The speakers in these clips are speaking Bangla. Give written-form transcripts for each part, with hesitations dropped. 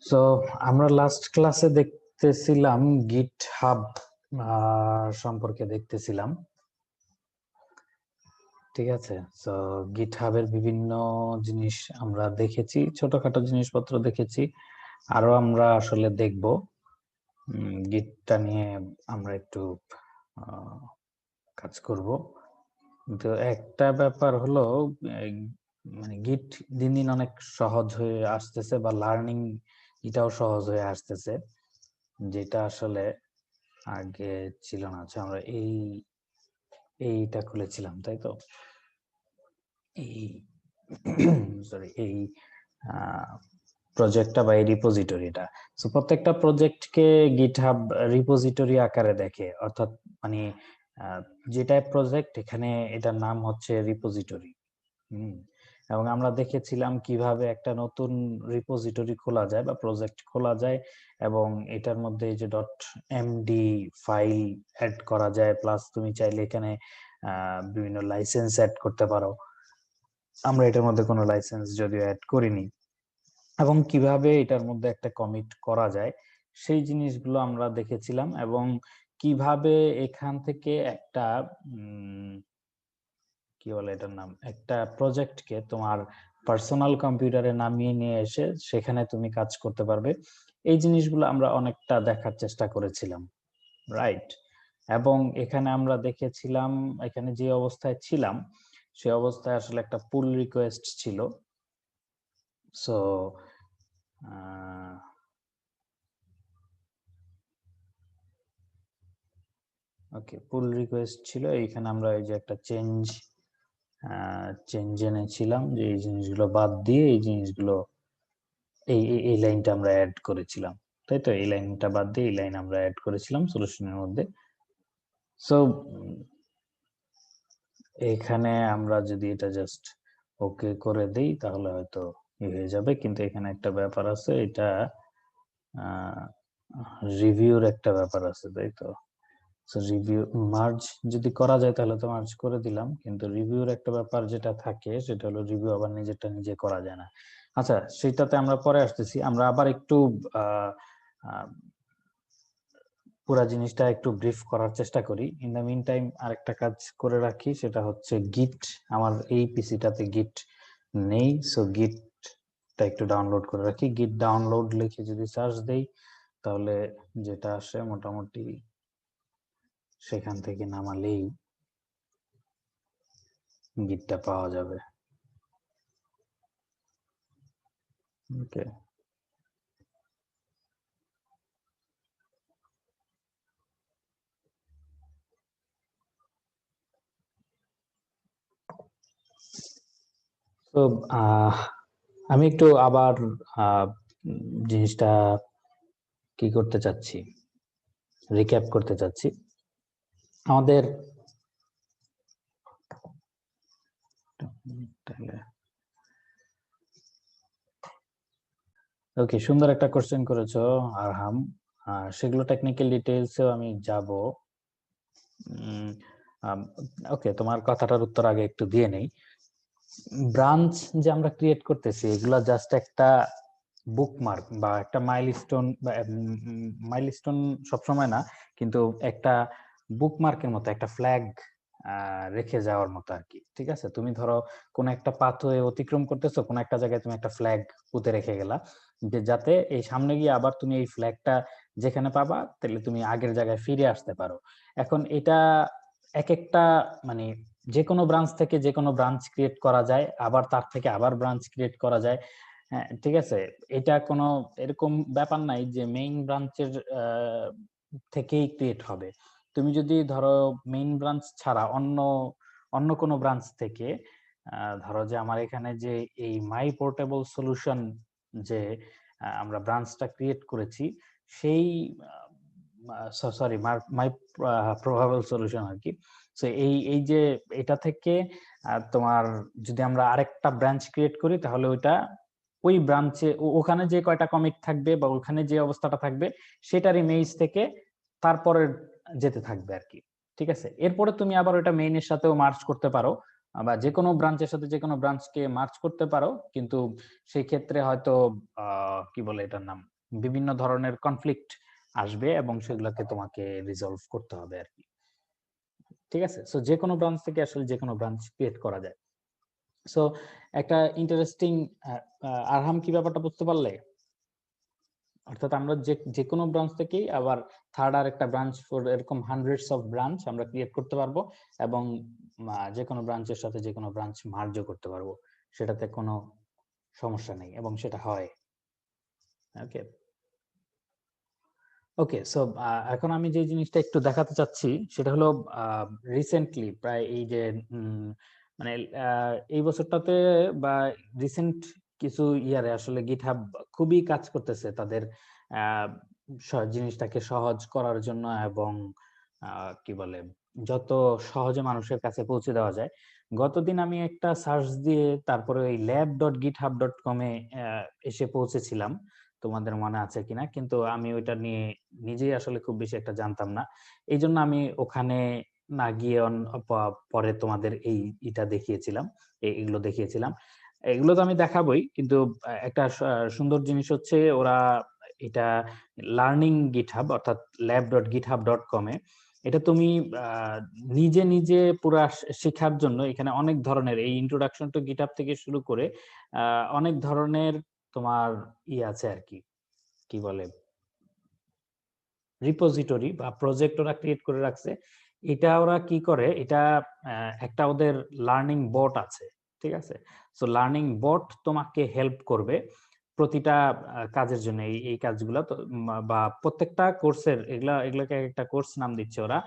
সো আমরা লাস্ট ক্লাসে দেখতেছিলাম গিট হাব সম্পর্কে দেখতেছিলাম। ঠিক আছে, সো গিট হাবের বিভিন্ন জিনিস আমরা দেখেছি, ছোটখাটো জিনিসপত্র দেখেছি, আরো আমরা আসলে দেখব। গিটটা নিয়ে আমরা একটু কাজ করব। তো একটা ব্যাপার হলো, মানে গিট দিন দিন অনেক সহজ হয়ে আসতেছে, বা লার্নিং এটাও সহজ হয়ে আসতেছে, যেটা আসলে আগে ছিল না। আচ্ছা, আমরা এইটা খুলেছিলাম, তাই তো? এই সরি, এই প্রজেক্টটা বা এই রিপোজিটরিটা। সো প্রত্যেকটা প্রজেক্টকে গিটহাব রিপোজিটরি আকারে দেখে, অর্থাৎ মানে যে টাইপ প্রজেক্ট, এখানে এটার নাম হচ্ছে রিপোজিটরি। এবং আমরা দেখেছিলাম কিভাবে একটা নতুন রিপোজিটরি খোলা যায় বা প্রজেক্ট খোলা যায়, এবং এটার মধ্যে এই যে .md ফাইল অ্যাড করা যায়, প্লাস তুমি চাইলে এখানে বিভিন্ন লাইসেন্স অ্যাড করতে পারো। আমরা এটার মধ্যে কোনো লাইসেন্স যদিও অ্যাড করিনি, এবং কিভাবে এটার মধ্যে একটা কমিট করা যায় সেই জিনিসগুলো আমরা দেখেছিলাম, এবং কিভাবে এখান থেকে একটা কি বলে এটার নাম, একটা প্রজেক্টকে তোমার পার্সোনাল কম্পিউটারে নামিয়ে নিয়ে এসে সেখানে তুমি কাজ করতে পারবে। এই জিনিসগুলো আমরা অনেকটা দেখার চেষ্টা করেছিলাম, রাইট? এবং এখানে আমরা দেখেছিলাম, এখানে যে অবস্থায় ছিলাম সে অবস্থায় আসলে একটা পুল রিকোয়েস্ট ছিল। সো ওকে, পুল রিকোয়েস্ট ছিল। এইখানে আমরা এই যে একটা চেঞ্জ এনেছিলাম, যে এই জিনিসগুলো বাদ দিয়ে এই জিনিসগুলো, এই লাইনটা আমরা অ্যাড করেছিলাম, তাই তো? এই লাইনটা বাদ দিয়ে এই লাইন আমরা অ্যাড করেছিলাম সলিউশনের মধ্যে। সো এখানে আমরা যদি এটা জাস্ট ওকে করে দেই তাহলে হয়তো হয়ে যাবে, কিন্তু এখানে একটা ব্যাপার আছে, এটা রিভিউর একটা ব্যাপার আছে, তাই তো? রিভিউ মার্জ যদি করা যায় তাহলে তো মার্জ করে দিলাম, কিন্তু রিভিউর একটা ব্যাপার যেটা থাকে সেটা হলো রিভিউ আবার নিজেরটা নিজে করা যায় না। আচ্ছা, সেটাতে আমরা পরে আসতেছি। আমরা আবার একটু পুরা জিনিসটা একটু ব্রিফ করার চেষ্টা করি। ইন দ্য মিন টাইম আরেকটা কাজ করে রাখি, সেটা হচ্ছে গিট। আমার এই পিসিটাতে গিট নেই, সো গিটটা একটু ডাউনলোড করে রাখি। গিট ডাউনলোড লিখে যদি সার্চ দেই তাহলে যেটা আসে মোটামুটি সেখান থেকে নামালেই গিটটা পাওয়া যাবে। ওকে, তো আমি একটু আবার জিনিসটা কি করতে চাচ্ছি, রিক্যাপ করতে চাচ্ছি। আমাদের ওকে, সুন্দর একটা কোশ্চেন করেছো আরহাম। সেগুলো টেকনিক্যাল ডিটেইলসেও আমি যাব। ওকে, তোমার কথাটার উত্তর আগে একটু দিয়ে নেই। ব্রাঞ্চ যে আমরা ক্রিয়েট করতেছি, এগুলা জাস্ট একটা বুকমার্ক বা একটা মাইলস্টোন, বা মাইলস্টোন সবসময় না, কিন্তু একটা বুকমার্কের মতো, একটা ফ্ল্যাগ রেখে যাওয়ার মতো আর কি। ঠিক আছে, তুমি ধরো কোন একটা পাথওয়ে অতিক্রম করতেছো, কোন একটা জায়গায় তুমি একটা ফ্ল্যাগ পুঁতে রেখে গেলা, যে যাতে এই সামনে গিয়ে আবার তুমি এই ফ্ল্যাগটা যেখানে পাবা তাহলে তুমি আগের জায়গায় ফিরে আসতে পারো। এখন এটা এক একটা, মানে যে কোনো ব্রাঞ্চ থেকে যে কোনো ব্রাঞ্চ ক্রিয়েট করা যায়, আবার তার থেকে আবার ব্রাঞ্চ ক্রিয়েট করা যায়। হ্যাঁ, ঠিক আছে। এটা কোনো এরকম ব্যাপার নাই যে মেইন ব্রাঞ্চের থেকেই ক্রিয়েট হবে। তুমি যদি ধরো মেইন ব্রাঞ্চ ছাড়া অন্য অন্য কোনো ব্রাঞ্চ থেকে, ধরো যে আমার এখানে যে এই মাই পোর্টেবল সলিউশন, যে আমরা ব্রাঞ্চটা ক্রিয়েট করেছি, সেই সরি, মাই প্রবাবল সলিউশন আর কি। সো এই এই যে এটা থেকে তোমার যদি আমরা আরেকটা ব্রাঞ্চ ক্রিয়েট করি তাহলে ওইটা ওই ব্রাঞ্চে, ওখানে যে কয়টা কমিট থাকবে বা ওখানে যে অবস্থাটা থাকবে সেটার ইমেজ থেকে তারপরে যেতে থাকবে আর কি। ঠিক আছে, এরপরে তুমি আবার ওইটা মেইনের সাথেও মার্জ করতে পারো, বা যে কোনো ব্রাঞ্চের সাথে যে কোনো ব্রাঞ্চকে মার্জ করতে পারো, কিন্তু সেই ক্ষেত্রে হয়তো কি বলে এটার নাম, বিভিন্ন ধরনের কনফ্লিক্ট আসবে এবং সেগুলোকে তোমাকে রিজলভ করতে হবে আর কি। ঠিক আছে, সো যে কোনো ব্রাঞ্চ থেকে আসলে যে কোনো ব্রাঞ্চ ক্রিয়েট করা যায়। সো একটা ইন্টারেস্টিং, আরহাম কি ব্যাপারটা বুঝতে পারলে? অর্থাৎ আমরা যে কোনো ব্রাঞ্চ থেকেই আবার থার্ড আর একটা ব্রাঞ্চ ফর এরকম হান্ড্রেডস অফ ব্রাঞ্চ আমরা ক্রিয়েট করতে পারবো, এবং যে কোনো ব্রাঞ্চের সাথে যে কোনো ব্রাঞ্চ মার্জও করতে পারবো, সেটাতে কোনো সমস্যা নেই এবং সেটা হয়। ওকে ওকে, সো এখন আমি যে জিনিসটা একটু দেখাতে চাচ্ছি সেটা হলো রিসেন্টলি প্রায় এই যে মানে এই বছরটাতে বা রিসেন্ট কিছু ইয়ারে আসলে গিটহাব খুবই কাজ করতেছে তাদের জিনিসটাকে সহজ করার জন্য, এবং কি বলে যত সহজে মানুষের কাছে পৌঁছে দেওয়া যায়। গতদিন আমি একটা সার্চ দিয়ে তারপরে ওই lab.github.com এ এসে পৌঁছেছিলাম, তোমাদের মনে আছে কিনা, কিন্তু আমি ওইটা নিয়ে নিজেই আসলে খুব বেশি একটা জানতাম না। এই জন্য আমি ওখানে না গিয়ে পরে তোমাদের এটা দেখিয়েছিলাম, এগুলো দেখিয়েছিলাম। এগুলো তো আমি দেখাবই, কিন্তু একটা সুন্দর জিনিস হচ্ছে ওরা এটা লার্নিং গিটহাব অর্থাৎ lab.github.com এ এটা তুমি নিজে নিজে পুরা শেখার জন্য এখানে অনেক ধরনের এই ইন্ট্রোডাকশন টু গিটহাব থেকে শুরু করে অনেক ধরনের তোমার আছে আর কি, কি বলে রিপোজিটরি বা প্রজেক্ট ওরা ক্রিয়েট করে রাখছে। এটা ওরা কি করে, এটা একটা ওদের লার্নিং বট আছে, ঠিক আছে। সো লার্নিং বট তোমাকে হেল্প করবে প্রতিটা কাজের জন্য, এই কাজগুলো তো বা প্রত্যেকটা কোর্সের এগুলোকে একটা কোর্স নাম দিচ্ছে ওরা।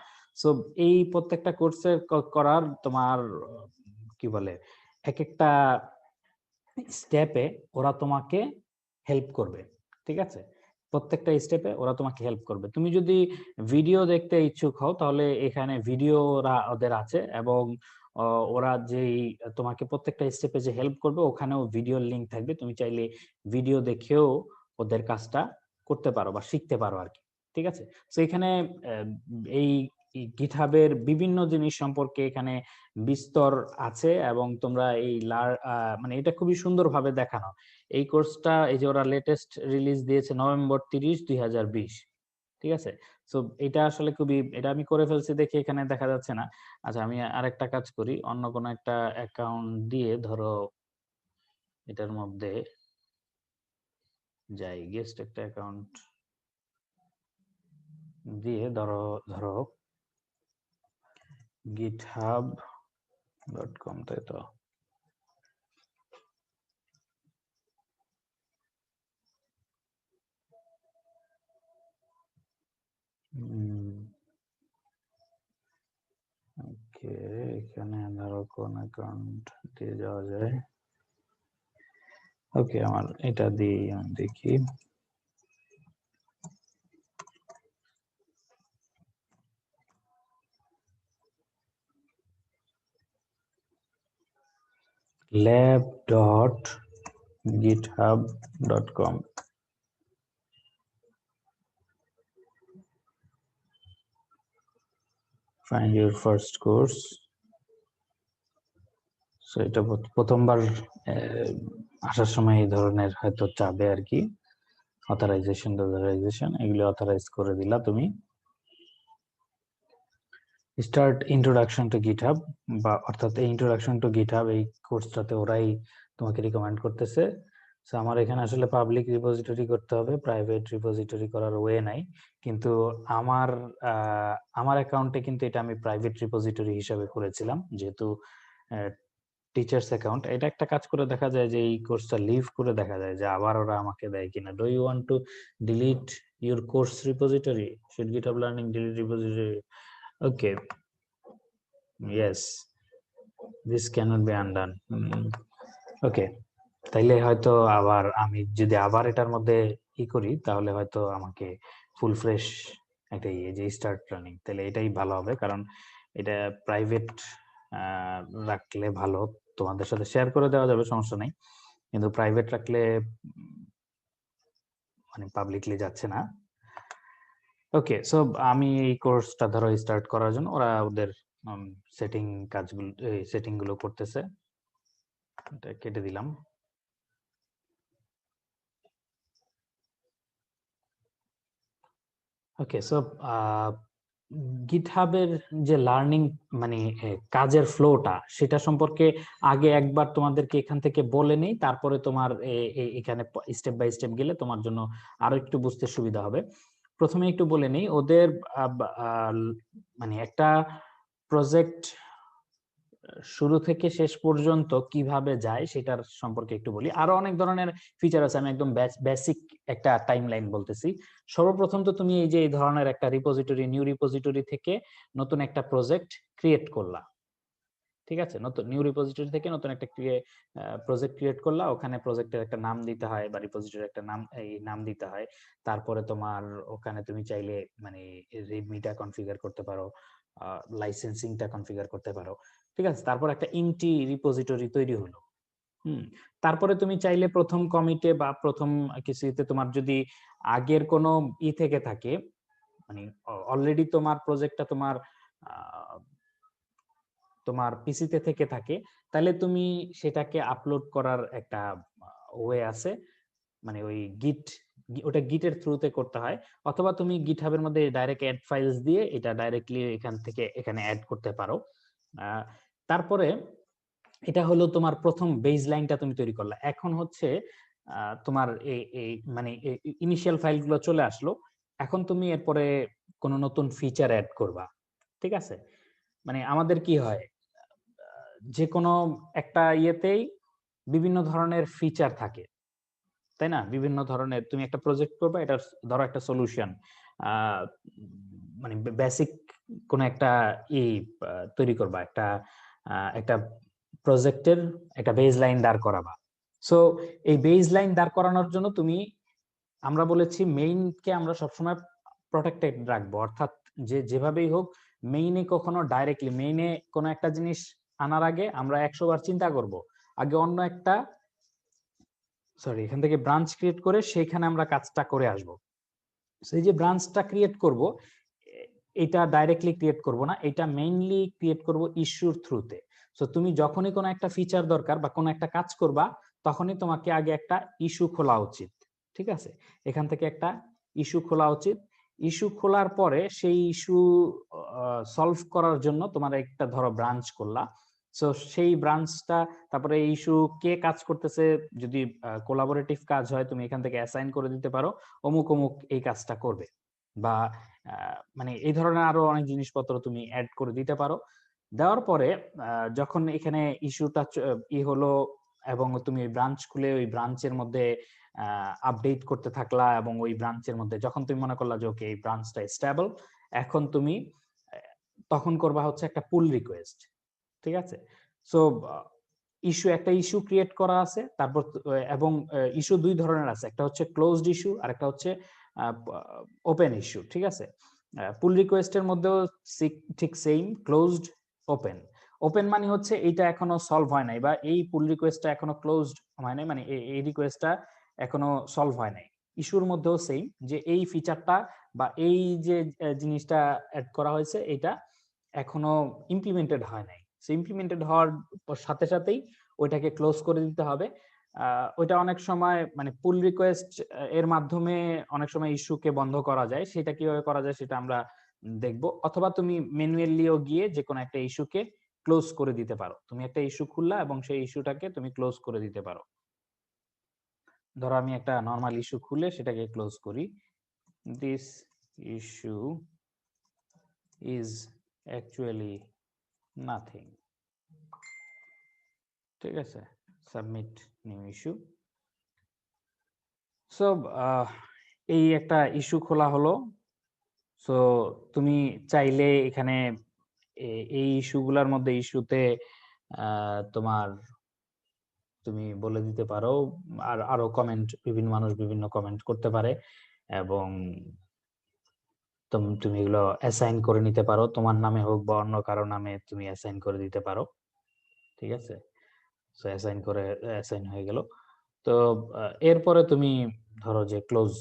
সো এই প্রত্যেকটা কোর্সের করার তোমার কি বলে এক একটা স্টেপে ওরা তোমাকে হেল্প করবে, ঠিক আছে। প্রত্যেকটা স্টেপে ওরা তোমাকে হেল্প করবে। তুমি যদি ভিডিও দেখতে ইচ্ছুক হও তাহলে এখানে ভিডিও ওদের আছে, এবং ওরা যেই তোমাকে প্রত্যেকটা স্টেপে যে হেল্প করবে ওখানেও ভিডিও লিংক থাকবে, তুমি চাইলে ভিডিও দেখেও ওদের কাজটা করতে পারো বা শিখতে পারো আর কি, ঠিক আছে। তো এখানে এই গিটহাবের বিভিন্ন জিনিস সম্পর্কে এখানে বিস্তর আছে, এবং তোমরা মানে এটা খুবই সুন্দরভাবে দেখানো। এই কোর্সটা এই যে ওরা লেটেস্ট রিলিজ দিয়েছে নভেম্বর 30, 2020, ঠিক আছে। সো এটা আসলে খুবই, এটা আমি করে ফেলছি দেখে এখানে দেখা যাচ্ছে না। আচ্ছা, আমি আরেকটা কাজ করি, অন্য কোনো একটা অ্যাকাউন্ট দিয়ে ধরো এটার মধ্যে যাই, গেস্ট একটা অ্যাকাউন্ট দিয়ে ধরো ধরো github.com, তাই তো। ওকে, এখানে ধরো কোন অ্যাকাউন্ট দিয়ে যাওয়া যায়। ওকে, আমার এটা দিয়ে আমি দেখি। lab.github.com, find your first course। So এটা প্রথমবার আসার সময় এই ধরনের হয়তো চাবে আর কি, অথরাইজেশন এগুলো অথরাইজ করে দিলা তুমি। স্টার্ট ইন্ট্রোডাকশন টু গিটহাব, বা অর্থাৎ এই ইন্ট্রোডাকশন টু গিটহাব এই কোর্সটাতে ওরাই তোমাকে রিকমেন্ড করতেছে। সো আমার এখানে আসলে পাবলিক রিপোজিটরি করতে হবে, প্রাইভেট রিপোজিটরি করার ওয়ে নাই, কিন্তু আমার অ্যাকাউন্টে কিন্তু এটা আমি প্রাইভেট রিপোজিটরি হিসেবে করেছিলাম, যেহেতু টিচার্স অ্যাকাউন্ট। এটা একটা কাজ করে দেখা যায় যে এই কোর্সটা লিভ করে দেখা যায় যে আবার ওরা আমাকে দেয় কিনা। Do you want to delete your course repository, should GitHub learning delete repository? Okay, yes, this cannot be undone. Okay, তাইলে হয়তো আবার আমি যদি আবার এটার মধ্যে করি তাহলে হয়তো আমাকে ফুল ফ্রেশ একটা যে স্টার্ট রানিং, তাহলে এটাই ভালো হবে, কারণ এটা প্রাইভেট রাখলে ভালো, তোমাদের সাথে শেয়ার করে দেওয়া যাবে, সমস্যা নেই, কিন্তু প্রাইভেট রাখলে মানে পাবলিকলি যাচ্ছে না। ওকে, সো আমি এই কোর্সটা ধরো স্টার্ট করার জন্য ওরা ওদের সেটিং গুলো করতেছে, এটা কেটে দিলাম। ওকে, সো গিটহাবের যে লার্নিং মানে কাজের ফ্লোটা সেটা সম্পর্কে আগে একবার তোমাদেরকে এখান থেকে বলে নেই, তারপরে তোমার এখানে স্টেপ বাই স্টেপ গেলে তোমার জন্য আরো একটু বুঝতে সুবিধা হবে। প্রথমে একটু বলে নেই ওদের মানে একটা প্রজেক্ট শুরু থেকে শেষ পর্যন্ত কিভাবে যায় সেটার সম্পর্কে একটু বলি। আরো অনেক ধরনের ফিচার আছে, আমি একদম বেসিক একটা টাইমলাইন বলতেছি। সর্বপ্রথম তো তুমি এই যে এই ধরনের একটা রিপোজিটরি, নিউ রিপোজিটরি থেকে নতুন একটা প্রজেক্ট ক্রিয়েট করলা, ঠিক আছে? নতুন নিউ রিপোজিটরি থেকে নতুন একটা প্রজেক্ট ক্রিয়েট করলা, ওখানে প্রজেক্টের একটা নাম দিতে হয় বা রিপোজিটরির একটা নাম দিতে হয়। তারপরে তোমার ওখানে তুমি চাইলে মানে রিডমিটা কনফিগার করতে পারো, লাইসেন্সিংটা কনফিগার করতে পারো, ঠিক আছে? তারপর একটা ইন্টি রিপোজিটরি তৈরি হলো। তারপরে তুমি চাইলে প্রথম কমিটে বা প্রথম কিছুতে তোমার যদি আগের কোনো থেকে থাকে, মানে অলরেডি তোমার প্রজেক্টটা তোমার পিসিতে থেকে থাকে, তাহলে তুমি সেটাকে আপলোড করার একটা ওয়ে আছে, মানে ওই ওটা গিটের থ্রুতে করতে হয়, অথবা তুমি গিটহাবের মধ্যে ডাইরেক্ট অ্যাড ফাইলস দিয়ে এটা ডাইরেক্টলি এখান থেকে এখানে অ্যাড করতে পারো। তারপরে এটা হলো তোমার প্রথম বেজ লাইনটা তুমি তৈরি করলা। এখন হচ্ছে তোমার এই মানে ইনিশিয়াল ফাইলগুলো চলে আসলো, এখন তুমি এরপরে কোনো নতুন ফিচার অ্যাড করবা, ঠিক আছে? মানে আমাদের কি হয়, যে কোনো একটা ইয়েতেই বিভিন্ন ধরনের ফিচার থাকে, তাই না? বিভিন্ন ধরনের তুমি একটা প্রজেক্ট করবে, এটা ধরো একটা সলিউশন, মানে বেসিক কোন একটা তৈরি করবা, একটা প্রজেক্টের একটা বেজ লাইন দাঁড় করাবা। সো এই বেজ লাইন দাঁড় করানোর জন্য তুমি, আমরা বলেছি মেইনকে আমরা সবসময় প্রটেক্টেড রাখবো, অর্থাৎ যেভাবেই হোক মেইনে কখনো ডাইরেক্টলি মেইনে কোনো একটা জিনিস আনার আগে আমরা 100 বার চিন্তা করব, আগে অন্য একটা এখান থেকে ব্রাঞ্চ ক্রিয়েট করে সেইখানে আমরা কাজটা করে আসব। সেই যে ব্রাঞ্চটা ক্রিয়েট করব, এটা ডাইরেক্টলি ক্রিয়েট করব না, এটা মেইনলি ক্রিয়েট করব ইস্যুর থ্রুতে। সো তুমি যখনই কোনো একটা ফিচার দরকার বা কোনো একটা কাজ করবা, তখনই তোমাকে আগে একটা ইস্যু খোলা উচিত, ঠিক আছে? এখান থেকে একটা ইস্যু খোলা উচিত। ইস্যু খোলার পরে সেই ইস্যু সলভ করার জন্য তোমার একটা ধরো ব্রাঞ্চ করলা, সো সেই ব্রাঞ্চটা, তারপরে ইস্যু কে কাজ করতেছে, যদি কোলাবোরেটিভ কাজ হয় তুমি এখান থেকে অ্যাসাইন করে দিতে পারো অমুক অমুক এই কাজটা করবে, বা মানে এই ধরনের আরো অনেক জিনিসপত্র তুমি অ্যাড করে দিতে পারো। দেওয়ার পরে যখন এখানে ইস্যুটা হলো এবং তুমি ব্রাঞ্চ খুলে ওই ব্রাঞ্চের মধ্যে আপডেট করতে থাকলা, এবং ওই ব্রাঞ্চের মধ্যে যখন তুমি মনে করলা যে ওকে এই ব্রাঞ্চটা স্টেবল, এখন তুমি তখন করবা হচ্ছে একটা পুল রিকোয়েস্ট, ঠিক আছে? সো একটা ইস্যু ক্রিয়েট করা আছে, তারপর এবং ইস্যু দুই ধরনের আছে, একটা হচ্ছে ক্লোজড ইস্যু আর একটা হচ্ছে ওপেন ইস্যু, ঠিক আছে? পুল রিকোয়েস্টের মধ্যেও ঠিক সেম, ক্লোজড, ওপেন। ওপেন মানে হচ্ছে এইটা এখনো সলভ হয় নাই, বা এই পুল রিকোয়েস্টটা এখনো ক্লোজড হয় নাই, মানে এই রিকোয়েস্টটা এখনো সলভ হয় নাই। ইস্যুর মধ্যেও সেম, যে এই ফিচারটা বা এই যে জিনিসটা অ্যাড করা হয়েছে এটা এখনো ইমপ্লিমেন্টেড হয় নাই, সো ইমপ্লিমেন্টেড হওয়ার সাথে সাথেই ওইটাকে ক্লোজ করে দিতে হবে। ওইটা অনেক সময় মানে পুল রিকোয়েস্ট এর মাধ্যমে অনেক সময় ইস্যুকে বন্ধ করা যায়, সেটা কিভাবে করা যায় সেটা আমরা দেখবো। অথবা তুমি ম্যানুয়ালিও গিয়ে যে কোনো একটা ইস্যুকে ক্লোজ করে দিতে পারো, তুমি একটা ইস্যু খুললা এবং সেই ইস্যুটাকে তুমি ক্লোজ করে দিতে পারো। ধরো আমি একটা নর্মাল ইস্যু খুলে সেটাকে ক্লোজ করি, this issue is actually nothing, ঠিক আছে? Submit new issue. সো এই একটা ইস্যু খোলা হলো। সো তুমি চাইলে এখানে এই ইস্যুগুলোর মধ্যে ইস্যুতে তোমার তুমি বলে দিতে পারো, আর আরো কমেন্ট, বিভিন্ন মানুষ বিভিন্ন কমেন্ট করতে পারে, এবং তুমি এগুলো অ্যাসাইন করে নিতে পারো, তোমার নামে হোক বা অন্য কারো নামে তুমি অ্যাসাইন করে দিতে পারো, ঠিক আছে? সো অ্যাসাইন হয়ে গেল। তো এরপরে তুমি ধরো যে ক্লোজ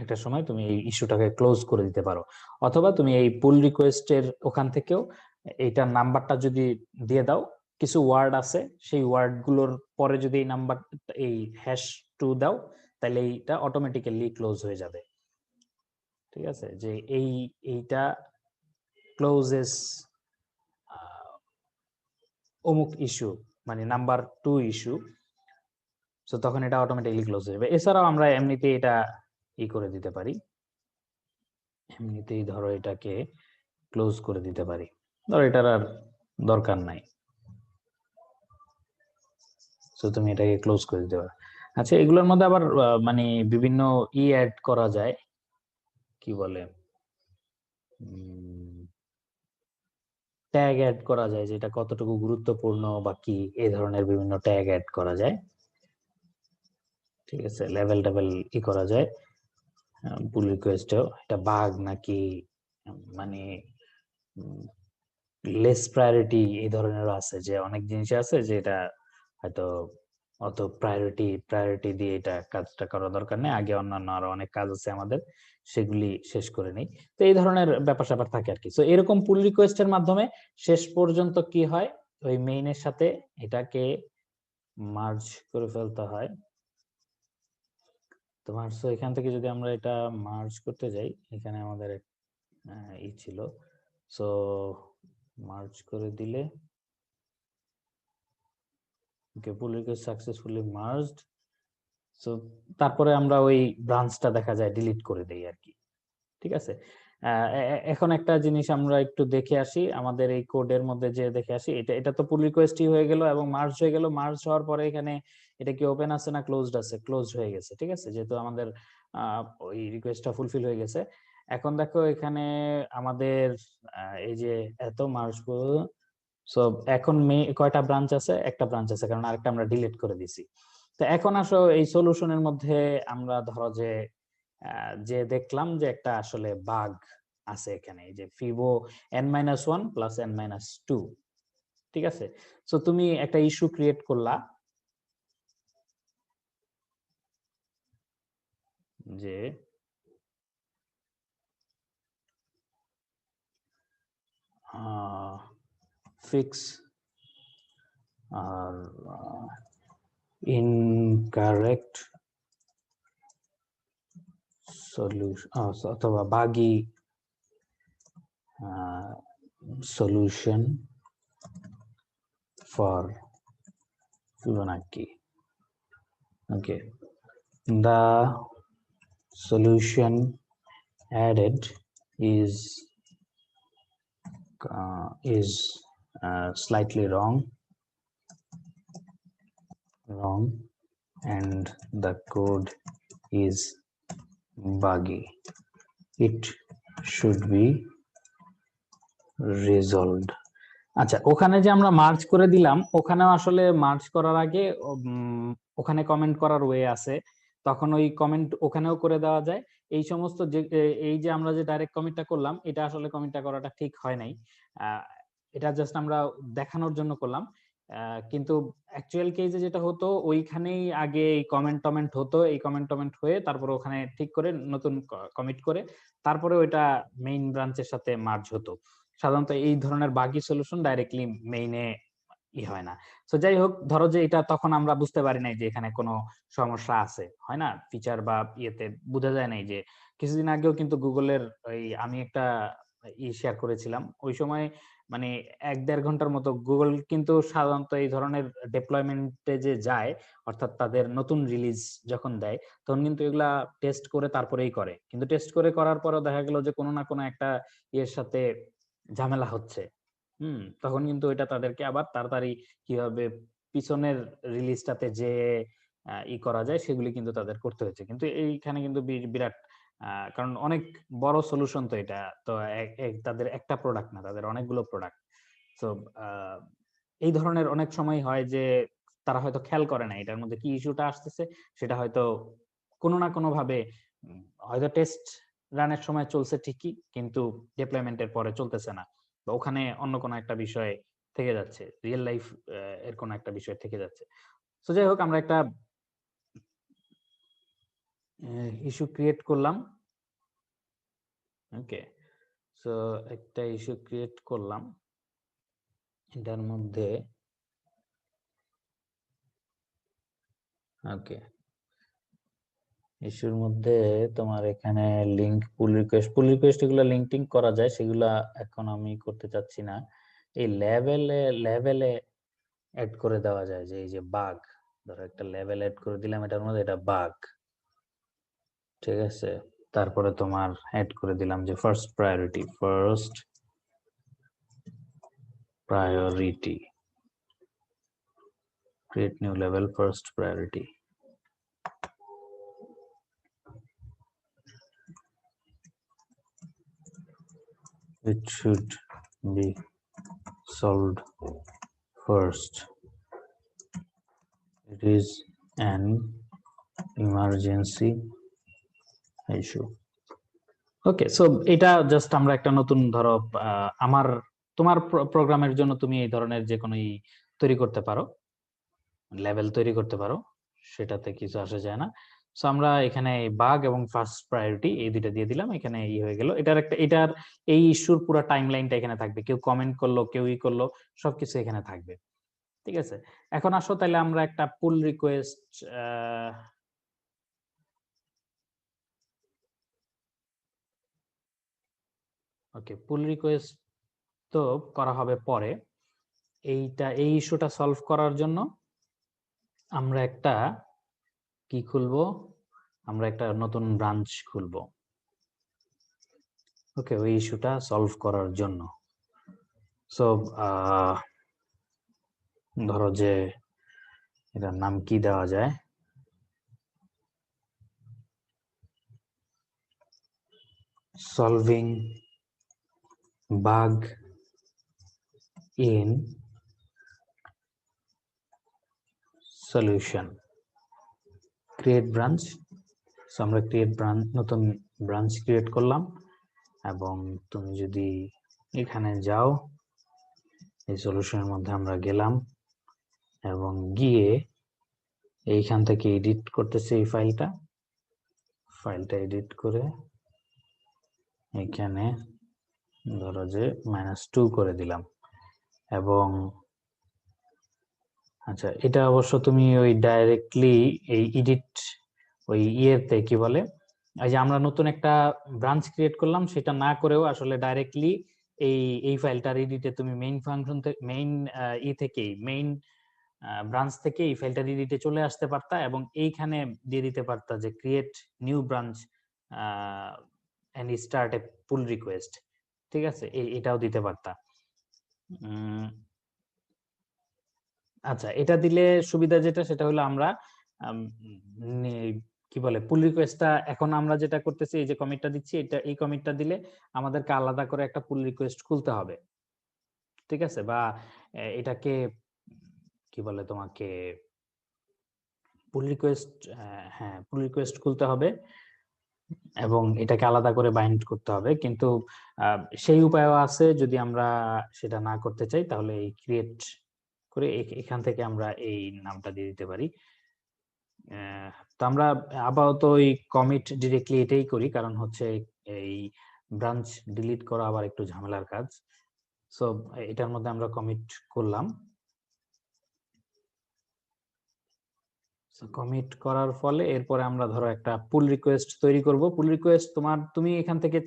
একটা সময় তুমি এই ইস্যুটাকে ক্লোজ করে দিতে পারো, অথবা তুমি এই পুল রিকোয়েস্টের ওখান থেকেও এইটার নাম্বারটা যদি দিয়ে দাও, কিছু ওয়ার্ড আছে সেই ওয়ার্ড গুলোর পরে যদি এই নাম্বার এই #2 দাও, তাহলে এইটা অটোমেটিক্যালি ক্লোজ হয়ে যাবে। ঠিক আছে, যে এইটা ক্লোজেস অমুক ইস্যু, মানে নাম্বার 2 ইস্যু, সো তখন এটা অটোমেটিক্যালি ক্লোজ হয়ে যাবে। এছাড়াও আমরা এমনিতে এটা করে দিতে পারি, এমনিতেই ধরো এটাকে ক্লোজ করে দিতে পারি, ধরো এটার আর দরকার নাই, সো তুমি এটাকে ক্লোজ করে দিতে পারো। আচ্ছা, এগুলোর মধ্যে আবার মানে বিভিন্ন অ্যাড করা যায়, কি বলে, ট্যাগ অ্যাড করা যায়, যেটা কতটুকু গুরুত্বপূর্ণ বা কি, এই ধরনের বিভিন্ন ট্যাগ অ্যাড করা যায়। ঠিক আছে, লেভেল টেভেল করা যায় পুল রিকোয়েস্টেও, এটা বাগ নাকি মানে লেস প্রায়োরিটি এই ধরনেরও আছে, যে অনেক জিনিস আছে যে এটা হয়তো অত প্রায়োরিটি দিয়ে এটা কাজটা করা দরকার নেই, আগে অন্যান্য আরো অনেক কাজ আছে আমাদের, সেগুলি শেষ করে নেই। তো এই ধরনের ব্যাপার স্যাপার থাকে আর কি। তো এরকম পুল রিকোয়েস্টের মাধ্যমে শেষ পর্যন্ত কি হয়, ওই মেইনের সাথে এটাকে মার্জ করে ফেলতে হয় তোমার। সো এখান থেকে যদি আমরা এটা মার্জ করতে যাই, এখানে আমাদের ছিল, সো মার্জ করে দিলে okay, pull request successfully merged. So তারপরে আমরা ওই ব্রাঞ্চটা দেখা যায় ডিলিট করে দেই আর কি। ঠিক আছে, এখন একটা জিনিস আমরা একটু দেখে আসি আমাদের এই কোডের মধ্যে, যে দেখে আসি এটা এটা তো পুল রিকোয়েস্টই হয়ে গেল এবং মার্জ হয়ে গেল। মার্জ হওয়ার পরে এখানে এটা কি ওপেন আছে না ক্লোজড আছে? ক্লোজড হয়ে গেছে। ঠিক আছে, যেহেতু আমাদের ওই রিকোয়েস্টটা ফুলফিল হয়ে গেছে। এখন দেখো এখানে আমাদের এই যে এত মার্জ, সো এখন কয়টা ব্রাঞ্চ আছে? একটা ব্রাঞ্চ আছে, কারণ আরেকটা আমরা ডিলিট করে দিছি। তো এখন আসো এই সলিউশনের মধ্যে আমরা ধরো যে দেখলাম যে একটা আসলে বাগ আছে এখানে, এই যে ফিবো n-1 প্লাস n-2। ঠিক আছে, সো তুমি একটা ইস্যু ক্রিয়েট করলা যে ফিক্স আর ইনকারেক্ট সলিউশন অথবা বাগি solution for Fibonacci. Okay, the solution added is slightly wrong, and the code is buggy. It should be resolved. আচ্ছা, ওখানে যে আমরা মার্জ করে দিলাম, ওখানেও আসলে মার্জ করার আগে ওখানে কমেন্ট করার ওয়ে আছে, তখন ওই কমেন্ট ওখানেও করে দেওয়া যায়। এই সমস্ত যে এই যে আমরা যে ডাইরেক্ট কমেন্টটা করলাম, এটা আসলে কমেন্টটা করাটা ঠিক হয় নাই, এটা জাস্ট আমরা দেখানোর জন্য করলাম। কিন্তু অ্যাকচুয়াল কেসে যেটা হতো, ওইখানেই আগে এই কমেন্ট হতো, এই কমেন্ট হয়ে তারপরে ওখানে ঠিক করে নতুন কমিট করে তারপরে ওইটা মেইন ব্রাঞ্চের সাথে মার্জ হতো। সাধারণত এই ধরনের বাগি সলিউশন ডাইরেক্টলি মেইনে হয় না। তো যাই হোক, ধরো যে এটা তখন আমরা বুঝতে পারি নাই যে এখানে কোনো সমস্যা আছে, হয় না, ফিচার বা ইয়েতে বোঝা যায় নাই। যে কিছুদিন আগেও কিন্তু গুগলের ওই আমি একটা শেয়ার করেছিলাম, ওই সময় মানে 1-1.5 ঘন্টার মতো গুগল কিন্তু সাধারণত এই ধরনের ডেপ্লয়মেন্টে যে যায়, অর্থাৎ তাদের নতুন রিলিজ যখন দেয়, তখন কিন্তু এগুলা টেস্ট করে তারপরেই করে। কিন্তু টেস্ট করে করার পরও দেখা গেল যে কোনো না কোনো একটা ইয়ের সাথে ঝামেলা হচ্ছে। তখন কিন্তু এটা তাদেরকে আবার তাড়াতাড়ি কিভাবে পিছনের রিলিজটাতে যে করা যায়, সেগুলি কিন্তু তাদের করতে হয়েছে। কিন্তু এইখানে কিন্তু বিরাট কারণ অনেক বড় সলিউশন তো এটা, তো তাদের একটা প্রোডাক্ট না, তাদের অনেকগুলো প্রোডাক্ট। তো এই ধরনের অনেক সময় হয় যে তারা হয়তো খেয়াল করে না এটার মধ্যে কি ইস্যুটা আসতেছে, সেটা হয়তো কোনো না কোনো ভাবে হয়তো টেস্ট রানের সময় চলছে ঠিকই, কিন্তু ডিপ্লয়মেন্টের পরে চলতেছে না, বা ওখানে অন্য কোনো একটা বিষয় থেকে যাচ্ছে, রিয়েল লাইফ এর কোনো একটা বিষয় থেকে যাচ্ছে। তো যাই হোক, আমরা একটা ইস্যু ক্রিয়েট করলাম। ওকে, সো একটা ইস্যু ক্রিয়েট করলাম, এটার মধ্যে ওকে ইস্যুর মধ্যে তোমার এখানে লিংক পুল রিকোয়েস্ট এগুলো লিঙ্কিং করা যায়, সেগুলা এখন আমি করতে চাচ্ছি না। এই লেভেলে অ্যাড করে দেওয়া যায়, যে এই যে বাগ, ধরো একটা লেভেল অ্যাড করে দিলাম এটার মধ্যে, এটা বাগ, ঠিক আছে। তারপরে তোমার অ্যাড করে দিলাম যে first priority create new level first priority. It should be solved first. It is an emergency issue. Okay, so এটা জাস্ট আমরা একটা নতুন, ধরো তোমার প্রোগ্রামের জন্য তুমি এই ধরনের যে কোনো তৈরি করতে পারো, লেভেল তৈরি করতে পারো, সেটাতে কিছু আসে যায় না। সো আমরা এখানে বাগ এবং ফার্স্ট প্রায়োরিটি এই দুইটা দিয়ে দিলাম, এখানে হয়ে গেল। এটার এই ইস্যুর পুরো টাইমলাইনটা এখানে থাকবে, কেউ কমেন্ট করলো, কেউ করলো, সবকিছু এখানে থাকবে, ঠিক আছে। এখন আসো তাহলে আমরা একটা পুল রিকোয়েস্ট পুল রিকোয়েস্ট তো করা হবে পরে। এই ইস্যুটা সলভ করার জন্য আমরা একটা কি খুলবো, আমরা একটা নতুন ব্রাঞ্চ খুলবো। ওকে, ওই ইস্যুটা সলভ করার জন্য। সো ধরো যে এটার নাম কি দেওয়া যায়, solving bug in solution, create branch. So আমরা নতুন ব্রাঞ্চ ক্রিয়েট করলাম, এবং তুমি যদি এখানে যাও, এই সলিউশনের মধ্যে আমরা গেলাম এবং গিয়ে এইখান থেকে এডিট করতেছি এই ফাইলটা এডিট করে এখানে ধরো যে -2 করে দিলাম। এবং আচ্ছা, এটা অবশ্য তুমি ওই ডাইরেক্টলি এই এডিট ওই ইয়েতে কি বলে, এই যে আমরা নতুন একটা ব্রাঞ্চ ক্রিয়েট করলাম, সেটা না করেও আসলে ডাইরেক্টলি এই ফাইলটার এডিটে তুমি মেইন ফাংশন থেকে মেইন ব্রাঞ্চ থেকে এই ফাইলটার এডিটে চলে আসতে পারতা, এবং এইখানে দিয়ে দিতে পারতা যে create new branch and start a pull request, ঠিক আছে, এটাও দিতে পারতা। আচ্ছা, এটা দিলে সুবিধা যেটা, সেটা হলো আমরা কি বলে পুল রিকোয়েস্টটা, এখন আমরা যেটা করতেছি এই যে কমিটটা দিচ্ছি, এই কমিটটা দিলে আমাদেরকে আলাদা করে একটা পুল রিকোয়েস্ট খুলতে হবে, ঠিক আছে, বা এটাকে কি বলে তোমাকে পুল রিকোয়েস্ট, হ্যাঁ পুল রিকোয়েস্ট খুলতে হবে এবং এটাকে আলাদা করে বাইন্ড করতে হবে। কিন্তু সেই উপায়ও আছে, যদি আমরা সেটা না করতে চাই তাহলে এই ক্রিয়েট করে এখান থেকে আমরা এই নামটা দিয়ে দিতে পারি। তো আমরা আপাতত ওই কমিট ডিরেক্টলি এটাই করি, কারণ হচ্ছে এই ব্রাঞ্চ ডিলিট করা আবার একটু ঝামেলার কাজ। সো এটার মধ্যে আমরা কমিট করলাম। কমিট করার ফলে এরপরে আমরা ধরো একটা পুল রিকোয়েস্ট তৈরি করব। পুল রিকোয়েস্ট তুমি এখান থেকে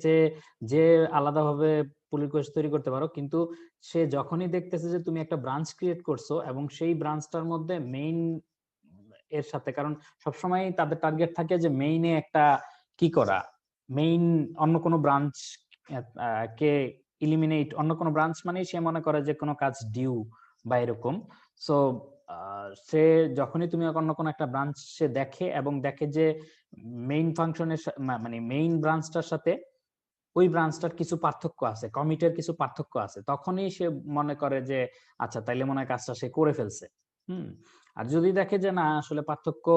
যে আলাদাভাবে পুল রিকোয়েস্ট তৈরি করতে পারো, কিন্তু সে যখনই দেখতেছে যে তুমি একটা ব্রাঞ্চ ক্রিয়েট করছো এবং সেই ব্রাঞ্চটার মধ্যে মেইন এর সাথে, কারণ সবসময় তাদের টার্গেট থাকে যে মেইনে একটা কি করা, মেইন অন্য কোনো ব্রাঞ্চ কে ইলিমিনেট, অন্য কোনো ব্রাঞ্চ মানে সে মনে করে যে কোনো কাজ ডিউ বা এরকম। সো সে যখনই তুমি অন্য কোনো একটা ব্রাঞ্চ সে দেখে এবং দেখে যে মেইন ফাংশনের মানে মেইন ব্রাঞ্চটার সাথে ওই ব্রাঞ্চটার কিছু পার্থক্য আছে, কমিটের কিছু পার্থক্য আছে, তখনই সে মনে করে যে আচ্ছা তাইলে মনে হয় কাজটা সে করে ফেলছে। আর যদি দেখে যে না আসলে পার্থক্য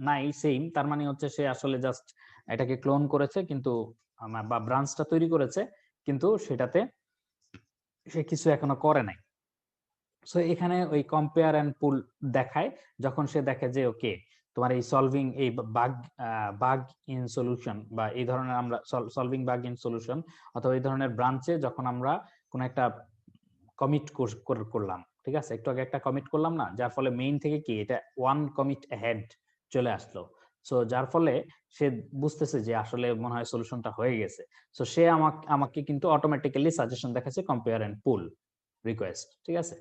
নাই, সেম, তার মানে হচ্ছে সে আসলে জাস্ট এটাকে ক্লোন করেছে, কিন্তু বা ব্রাঞ্চটা তৈরি করেছে কিন্তু সেটাতে সে কিছু এখনো করে নাই। সো এখানে ওই কম্পেয়ার এন্ড পুল দেখায় যখন সে দেখে যে ওকে তোমার এই সলভিং এই বাগ ইন সলিউশন বা এই ধরনের আমরা সলভিং বাগ ইন সলিউশন অথবা এই ধরনের ব্রাঞ্চে যখন আমরা কোন একটা কমিট করলাম, ঠিক আছে, একটু আগে একটা কমিট করলাম না, যার ফলে মেইন থেকে কি এটা ওয়ান কমিট হেড চলে আসলো। সো যার ফলে সে বুঝতেছে যে আসলে মনে হয় সলিউশনটা হয়ে গেছে। সো সে আমাকে কিন্তু অটোমেটিক্যালি সাজেশন দেখাচ্ছে কম্পেয়ার এন্ড পুল রিকোয়েস্ট, ঠিক আছে।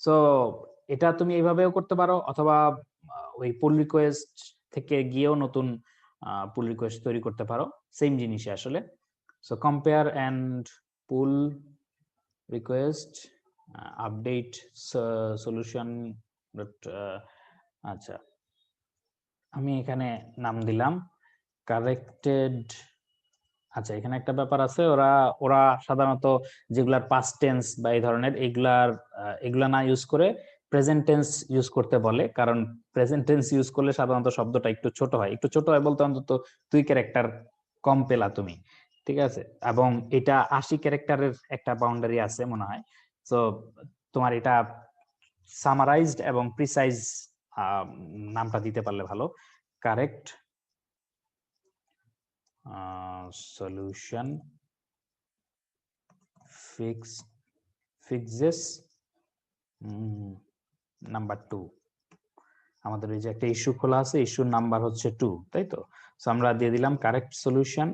সো এটা তুমি এইভাবেও করতে পারো, অথবা ওই পুল রিকোয়েস্ট থেকে গিয়েও নতুন পুল রিকোয়েস্ট তৈরি করতে পারো, সেম জিনিসই আসলে। So compare and pull request update solution. আচ্ছা, আমি এখানে নাম দিলাম কারেক্টেড। আচ্ছা, এখানে একটা ব্যাপার আছে, ওরা ওরা সাধারণত যেগুলার পাস্ট টেন্স বা এই ধরনের এগুলা না ইউজ করে প্রেজেন্ট টেন্স ইউজ করতে বলে, কারণ প্রেজেন্ট টেন্স ইউজ করলে সাধারণত শব্দটা একটু ছোট হয়। একটু ছোট হয় বলতে অন্তত 2 ক্যারেক্টার কম পেলা তুমি, ঠিক আছে। এবং এটা 80 ক্যারেক্টারের একটা বাউন্ডারি আছে মনে হয়। তো তোমার এটা সামারাইজড এবং প্রিসাইজ নামটা দিতে পারলে ভালো, কারেক্ট সলিউশন ফিক্সেস নাম্বার 2। আমাদের এই যে একটা ইস্যু খোলা আছে, ইস্যুর নাম্বার হচ্ছে 2, তাই তো। সো আমরা দিয়ে দিলাম correct solution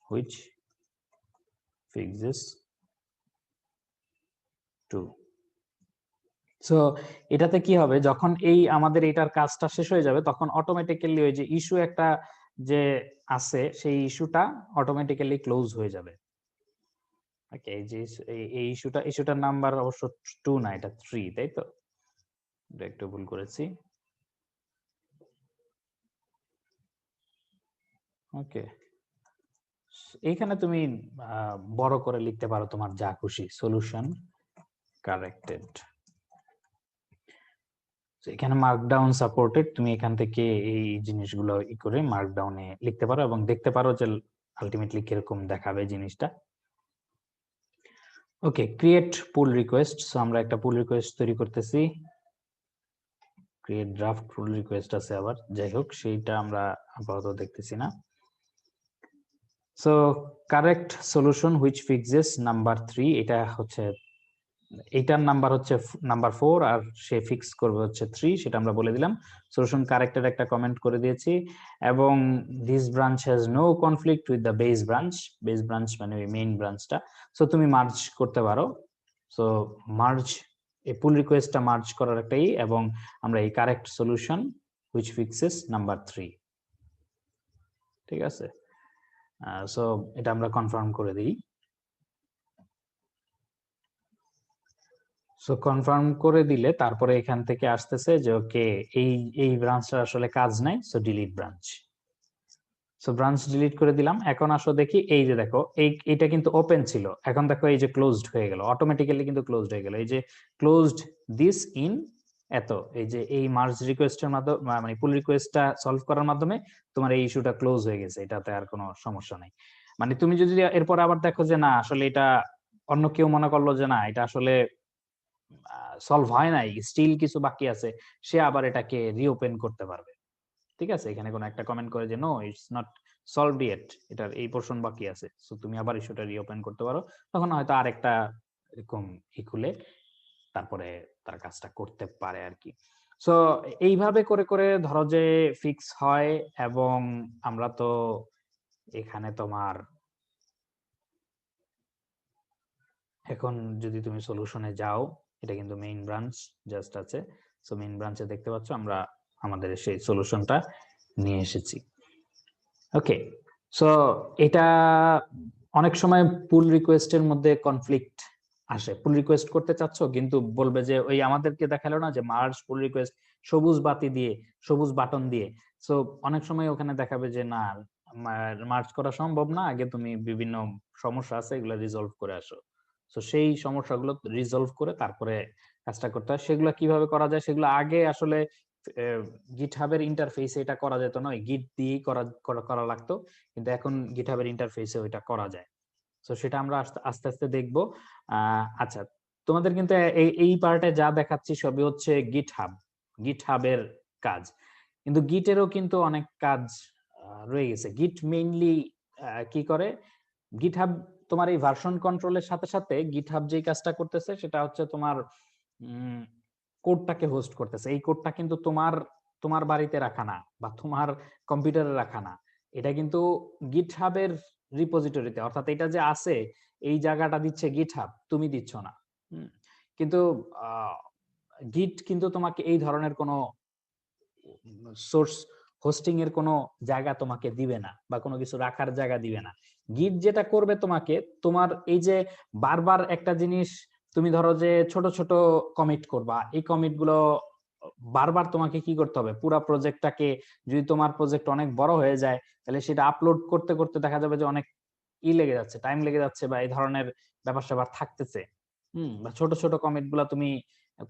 which fixes 2। So এটাতে কি হবে, যখন এই আমাদের এটার কাজটা শেষ হয়ে যাবে তখন অটোমেটিক্যালি ওই যে ইস্যু একটা যে আছে সেই ইস্যুটা অটোমেটিক্যালি ক্লোজ হয়ে যাবে। ওকে, এই যে এই ইস্যুটার নাম্বার অবশ্য 2 না, এটা 3, তাই তো। এটা একটু ভুল করেছি। ওকে, এইখানে তুমি বড় করে লিখতে পারো তোমার যা খুশি, সলিউশন কারেক্টেড। এখানে মার্কডাউন সাপোর্টেড, তুমি এখান থেকে এই জিনিসগুলো করে মার্কডাউনে লিখতে পারো এবং দেখতে পারো যে আলটিমেটলি কিরকম দেখাবে জিনিসটা। ওকে, ক্রিয়েট পুল রিকোয়েস্ট। সো আমরা একটা পুল রিকোয়েস্ট তৈরি করতেছি। ক্রিয়েট ড্রাফট পুল রিকোয়েস্ট আছে আবার, যাই হোক সেইটা আমরা আপাতত দেখতেছি না। So correct solution which fixes number 3, এটা হচ্ছে এইটার নাম্বার হচ্ছে নাম্বার 4 আর সে ফিক্স করবে হচ্ছে 3, সেটা আমরা বলে দিলাম। সলিউশন কারেক্টেড একটা কমেন্ট করে দিয়েছি, এবং this branch has no conflict with the base branch. Base branch মানে ওই মেইন ব্রাঞ্চটা। সো তুমি মার্জ করতে পারো। সো মার্জ, এই পুল রিকোয়েস্টটা মার্জ করার একটাই, এবং আমরা এই correct solution which fixes number 3, ঠিক আছে। সো এটা আমরা কনফার্ম করে দিই। সো কনফার্ম করে দিলে তারপরে এখান থেকে আসতেছে যে ওকে এই ব্রাঞ্চটা আসলে কাজ নাই, so delete branch. So branch delete করে দিলাম। এখন আসো দেখি, এই যে দেখো এইটা কিন্তু ওপেন ছিল, এখন দেখো এই যে ক্লোজড হয়ে গেল, অটোমেটিক্যালি কিন্তু ক্লোজড হয়ে গেল। এই যে ক্লোজড দিস ইন এত, এই যে এই মার্জ রিকোয়েস্টের মাধ্যমে মানে পুল রিকোয়েস্টটা সলভ করার মাধ্যমে তোমার এই ইস্যুটা ক্লোজ হয়ে গেছে, এটাতে আর কোনো সমস্যা নাই। মানে তুমি যদি এরপর আবার দেখো যে না আসলে এটা অন্য কেউ মনে করলো যে না এটা আসলে সলভ হয় নাই, স্টিল কিছু বাকি আছে, সে আবার এটাকে রিওপেন করতে পারবে, ঠিক আছে। এখানে কোনো একটা কমেন্ট করে যে no it's not solved yet, এটার এই পোরশন বাকি আছে, সো তুমি আবার ইস্যুটা রিওপেন করতে পারো। তখন হয়তো আরেকটা এরকম খুলে তারপরে তার কাজটা করতে পারে আর কি। সো এইভাবে করে করে ধরো যে ফিক্স হয়। এবং আমরা তো এখানে তোমার এখন যদি তুমি সলিউশনে যাও, এটা কিন্তু মেইন ব্রাঞ্চ জাস্ট আছে। সো মেইন ব্রাঞ্চে দেখতে পাচ্ছ আমরা আমাদের সেই সলিউশনটা নিয়ে এসেছি। ওকে, সো এটা অনেক সময় পুল রিকোয়েস্টের মধ্যে কনফ্লিক্ট আসে। পুল রিকোয়েস্ট করতে চাচ্ছ কিন্তু বলবে যে ওই আমাদেরকে দেখালো না যে মার্জ পুল রিকোয়েস্ট সবুজ বাতি দিয়ে, সবুজ বাটন দিয়ে। সো অনেক সময় ওখানে দেখাবে যে না মার্জ করা সম্ভব না, আগে তুমি বিভিন্ন সমস্যা আছে এগুলো রিজলভ করে আসো। তো সেই সমস্যাগুলো রিজলভ করে তারপরে কাজটা করতে হয়। সেগুলো কিভাবে করা যায়, সেগুলো আগে আসলে গিটহাবের ইন্টারফেসে এটা করা যেত না, গিট দিয়েই করা লাগতো, কিন্তু এখন গিটহাবের ইন্টারফেসে ওইটা করা যায়। তো সেটা আমরা আস্তে আস্তে দেখবো। আচ্ছা, তোমাদের কিন্তু এই পার্টে যা দেখাচ্ছি সবই হচ্ছে গিটহাব, গিটহাবের কাজ। কিন্তু গিটেরও কিন্তু অনেক কাজ রয়ে গেছে। গিট মেইনলি কি করে, গিটহাব তোমার এই ভার্সন কন্ট্রোলের সাথে সাথে গিটহাব যেই কাজটা করতেছে সেটা হচ্ছে তোমার কোডটাকে হোস্ট করতেছে। এই কোডটা কিন্তু তোমার তোমার বাড়িতে রাখা না বা তোমার কম্পিউটারে রাখা না, এটা কিন্তু গিটহাবের রিপোজিটরিতে, অর্থাৎ এটা যে আছে এই জায়গাটা দিচ্ছে গিটহাব, তুমি দিচ্ছ না। কিন্তু গিট কিন্তু তোমাকে এই ধরনের কোনো সোর্স হোস্টিং এর কোনো জায়গা তোমাকে দিবে না বা কোনো কিছু রাখার জায়গা দিবে না। গিট যেটা করবে তোমাকে, তোমার এই যে বারবার একটা জিনিস, তুমি ধরো যে ছোট ছোট কমিট করবা, এই কমিট গুলো বারবার তোমাকে কি করতে হবে, পুরো প্রজেক্টটাকে, যদি তোমার প্রজেক্ট অনেক বড় হয়ে যায় তাহলে সেটা আপলোড করতে করতে দেখা যাবে যে অনেক লেগে যাচ্ছে, টাইম লেগে যাচ্ছে, বা এই ধরনের ব্যাপার স্যাপার থাকতেছে। বা ছোট ছোট কমিট গুলা তুমি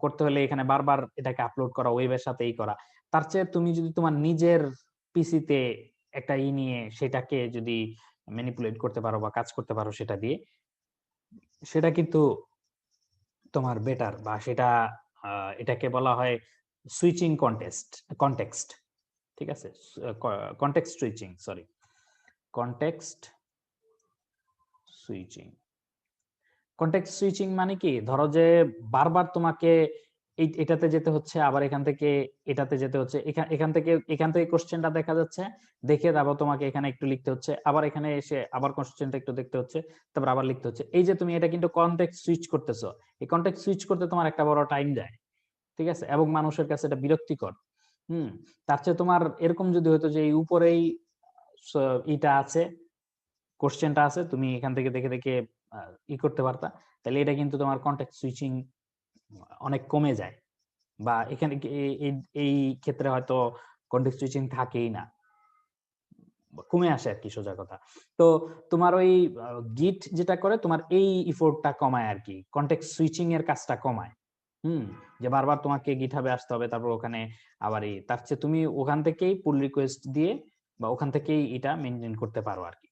করতে হলে এখানে বারবার এটাকে আপলোড করা, ওয়েবের সাথে এই করা, তার চেয়ে তুমি যদি তোমার নিজের পিসিতে একটা নিয়ে সেটাকে যদি ম্যানিপুলেট করতে পারো বা কাজ করতে পারো সেটা দিয়ে, সেটা কিন্তু তোমার বেটার, বা সেটা এটাকে বলা হয় সুইচিং কনটেক্সট, ঠিক আছে, context switching, sorry, context switching. Context switching মানে কি, ধরো যে বারবার তোমাকে এটাতে যেতে হচ্ছে, আবার এখান থেকে এটাতে যেতে হচ্ছে, এখান থেকে কোশ্চেনটা দেখা যাচ্ছে, দেখে তারপর তোমাকে এখানে একটু লিখতে হচ্ছে, আবার এখানে এসে আবার কোশ্চেনটা একটু দেখতে হচ্ছে, তারপর আবার লিখতে হচ্ছে। এই যে তুমি এটা কিন্তু কনটেক্সট সুইচ করতেছো, এই কনটেক্সট সুইচ করতে তোমার একটা বড় টাইম যায়, ঠিক আছে, এবং মানুষের কাছে এটা বিরক্তিকর। তার চেয়ে তোমার এরকম যদি হতো যে এই উপরেই ইটা আছে, কোশ্চেনটা আছে, তুমি এখান থেকে দেখে দেখে করতে পারতা, তাহলে এটা কিন্তু তোমার কনটেক্সট সুইচিং অনেক কমে যায়, বা এখানে এই ক্ষেত্রে হয়তো কনটেক্সট সুইচিং থাকেই না, কমে আসে আর কি, সোজা কথা। তো তোমার ওই গিট যেটা করে, তোমার এই ইফোর্টটা কমায় আর কি, কনটেক্সট সুইচিং এর কাজটা কমায়। যে বারবার তোমাকে গিটহাবে আসতে হবে, তারপর ওখানে আবার তার চেয়ে তুমি ওখান থেকেই পুল রিকোয়েস্ট দিয়ে বা ওখান থেকেই এটা মেনটেন করতে পারো আর কি।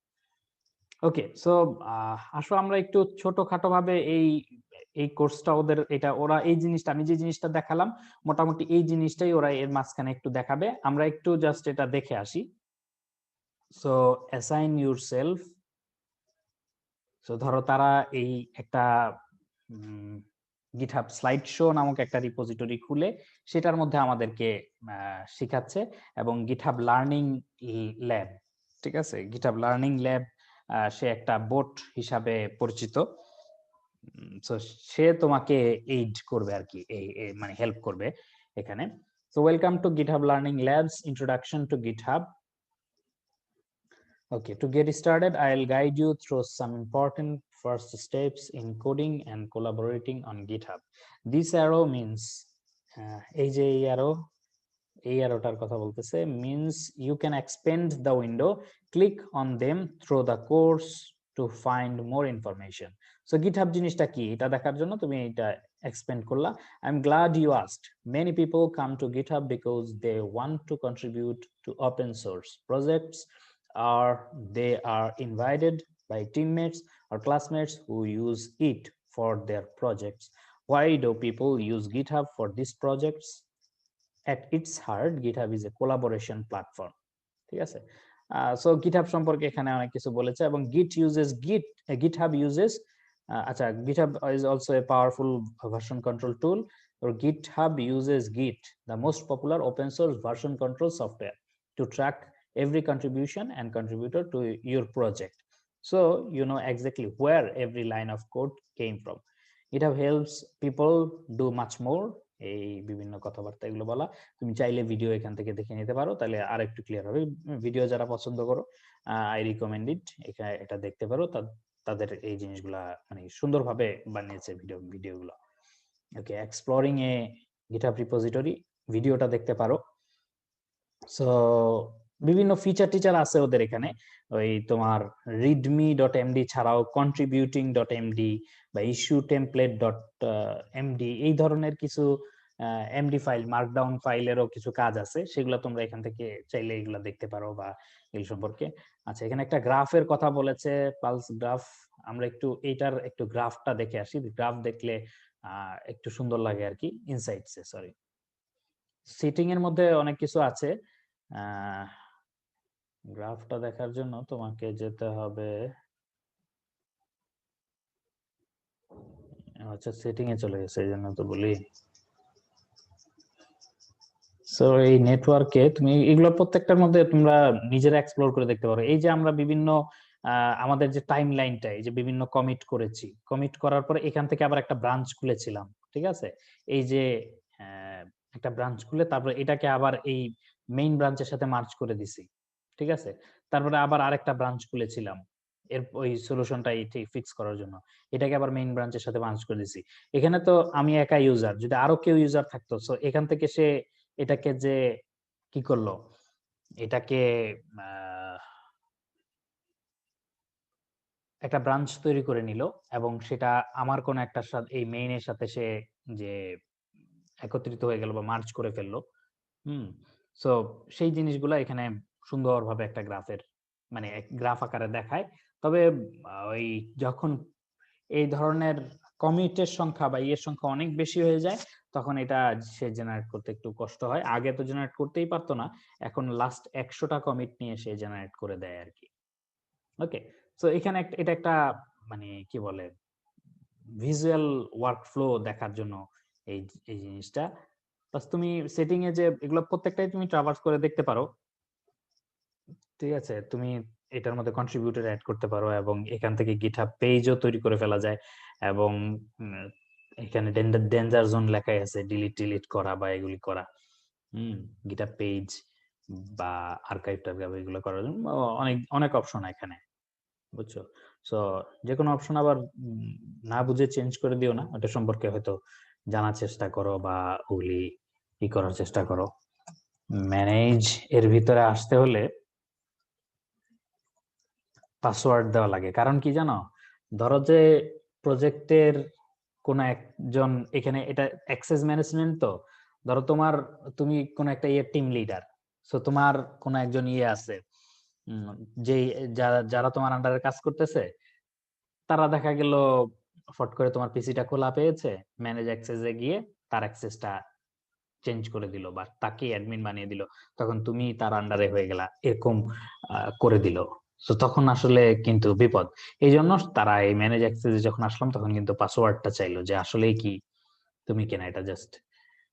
ওকে, সো আসো আমরা একটু ছোটখাটো ভাবে এই এই কোর্সটা ওদের, এটা ওরা এই জিনিসটা, আমি যে জিনিসটা দেখালাম মোটামুটি এই জিনিসটাই ওরা এর মাঝখানে একটু দেখাবে, আমরা একটু জাস্ট এটা দেখে আসি। So assign yourself. সো ধরো তারা এই একটা গিটহাব স্লাইড শো নামক একটা রিপোজিটরি খুলে সেটার মধ্যে আমাদেরকে শেখাচ্ছে, এবং গিটহাব লার্নিং ল্যাব, ঠিক আছে, গিটহাব লার্নিং ল্যাব সে একটা বোট হিসাবে পরিচিত। সো সে তোমাকে এইড করবে আর কি, মানে হেল্প করবে এখানে। So welcome to GitHub learning labs introduction to GitHub. Okay, to get started, I'll guide you through some important first steps in coding and collaborating on GitHub. This arrow means, এই যে এই arrowটার কথা বলতেছে, means you can expand the window, click on them through the course to find more information. So GitHub জিনিসটা কি এটা দেখার জন্য তুমি এটা expand করলা। I'm glad you asked. Many people come to GitHub because they want to contribute to open source projects, or they are invited by teammates or classmates who use it for their projects. Why do people use GitHub for these projects? At its heart, GitHub is a collaboration platform. ঠিক আছে, সো GitHub সম্পর্কে এখানে অনেক কিছু বলেছে, এবং GitHub uses আচ্ছা, GitHub is also a powerful version control tool, or GitHub uses Git, the most popular open source version control software, to track every contribution and contributor to your project, so you know exactly where every line of code came from. GitHub helps people do much more, এই বিভিন্ন কথাবার্তা এগুলো বলা। তুমি চাইলে ভিডিও এখান থেকে দেখে নিতে পারো, তাহলে আর একটু ক্লিয়ার হবে। ভিডিও যারা পছন্দ করো, আই রিকমেন্ড ইট, এটা দেখতে পারো, তাদের এই জিনিসগুলা মানে সুন্দরভাবে বানিয়েছে ভিডিওগুলো। ওকে, এক্সপ্লোরিং এ গিটহাব রিপোজিটরি, ভিডিওটা দেখতে পারো। সো বিভিন্ন ফিচার টিচার আছে ওদের এখানে, ওই তোমার readme.md ছাড়াও contributing.md বা issuetemplate.md এই ধরনের কিছু এমডি ফাইল, মার্কডাউন ফাইলেরও কিছু কাজ আছে, সেগুলো তোমরা এখান থেকে চাইলে এগুলো দেখতে পারো বা এই সম্পর্কে। আচ্ছা, এখানে একটা গ্রাফের কথা বলেছে, পালস গ্রাফ। আমরা একটু এইটার একটু গ্রাফটা দেখে আসি, গ্রাফ দেখলে একটু সুন্দর লাগে আর কি, ইনসাইটসে, সরি। সিটিং এর মধ্যে অনেক কিছু আছে। গ্রাফটা দেখার জন্য তোমাকে যেতে হবে, আচ্ছা সেটিং এ চলে গেছে, এই জন্য তো বলি। সো এই নেটওয়ার্কে তুমি এগুলো প্রত্যেকটার মধ্যে তোমরা নিজেরা এক্সপ্লোর করে দেখতে পারো। এই যে আমরা বিভিন্ন আমাদের যে টাইম লাইনটা, এই যে বিভিন্ন কমিট করেছি, কমিট করার পরে এখান থেকে আবার একটা ব্রাঞ্চ খুলেছিলাম, ঠিক আছে? এই যে একটা ব্রাঞ্চ খুলে তারপরে এটাকে আবার এই মেইন ব্রাঞ্চের সাথে মার্জ করে দিছি, ঠিক আছে? তারপরে আবার আরেকটা ব্রাঞ্চ খুলেছিলাম এর ওই সলিউশনটা ফিক্স করার জন্য, এটাকে আবার মেইন ব্রাঞ্চের সাথে মার্জ করে দিছি। এখানে তো আমি একা ইউজার, যদি আরো কেউ ইউজার থাকতো, সো এখান থেকে সে এটাকে যে কি করলো, এটাকে একটা ব্রাঞ্চ তৈরি করে নিল এবং সেটা আমার কোন একটা সাথে এই মেইনের সাথে সে যে একত্রিত হয়ে গেল বা মার্জ করে ফেললো। সো সেই জিনিসগুলো এখানে সুন্দরভাবে একটা গ্রাফের মানে গ্রাফ আকারে দেখায়। তবে ওই যখন এই ধরনের কমিটের সংখ্যা বা ইয়ের সংখ্যা অনেক বেশি হয়ে যায়, তখন এটা সে জেনারেট করতে একটু কষ্ট হয়। আগে তো জেনারেট করতেই পারতো না, এখন লাস্ট 100টা কমিট নিয়ে সে জেনারেট করে দেয় আর কি। ওকে, সো এখানে এটা একটা মানে কি বলে ভিজুয়াল ওয়ার্কফ্লো দেখার জন্য এই এই জিনিসটা। প্লাস তুমি সেটিং এ যে এগুলো প্রত্যেকটাই তুমি ট্রাভার্স করে দেখতে পারো, ঠিক আছে? তুমি এটার মধ্যে কন্ট্রিবিউটর অ্যাড করতে পারো এবং এখান থেকে গিটহাব পেজও তৈরি করে ফেলা যায়। এবং এখানে ডেঞ্জার জোন লেখাই আছে, ডিলিট করা বা এগুলি করা। গিটহাব পেজ বা আর্কাইভ টার্কাইভ এগুলো করার জন্য অনেক অনেক অপশন এখানে, বুঝছো? সো যে কোনো অপশন আবার না বুঝে চেঞ্জ করে দিও না, ওটা সম্পর্কে হয়তো জানার চেষ্টা করো বা ওগুলি ই করার চেষ্টা করো। ম্যানেজ এর ভিতরে আসতে হলে পাসওয়ার্ড দেওয়া লাগে, কারণ কি জানো, ধরো যে প্রজেক্টের কোন একজন, এখানে এটা অ্যাক্সেস ম্যানেজমেন্ট, তো ধরো তুমি কোন একটা টিম লিডার, সো তোমার কোন একজন আছে যে যারা তোমার আন্ডারে কাজ করতেছে, তারা দেখা গেল ফট করে তোমার পিসিটা খোলা পেয়েছে, ম্যানেজ অ্যাক্সেসে গিয়ে তার অ্যাক্সেসটা চেঞ্জ করে দিল বা তাকে অ্যাডমিন বানিয়ে দিল, তখন তুমি তার আন্ডারে হয়ে গেলা, এরকম করে দিল। তো তখন আসলে কিন্তু বিপদ। এই জন্য তারা এই ম্যানেজ অ্যাক্সেস যখন আসলাম তখন কিন্তু পাসওয়ার্ডটা চাইলো যে আসলেই কি তুমি কেনা এটা জাস্ট।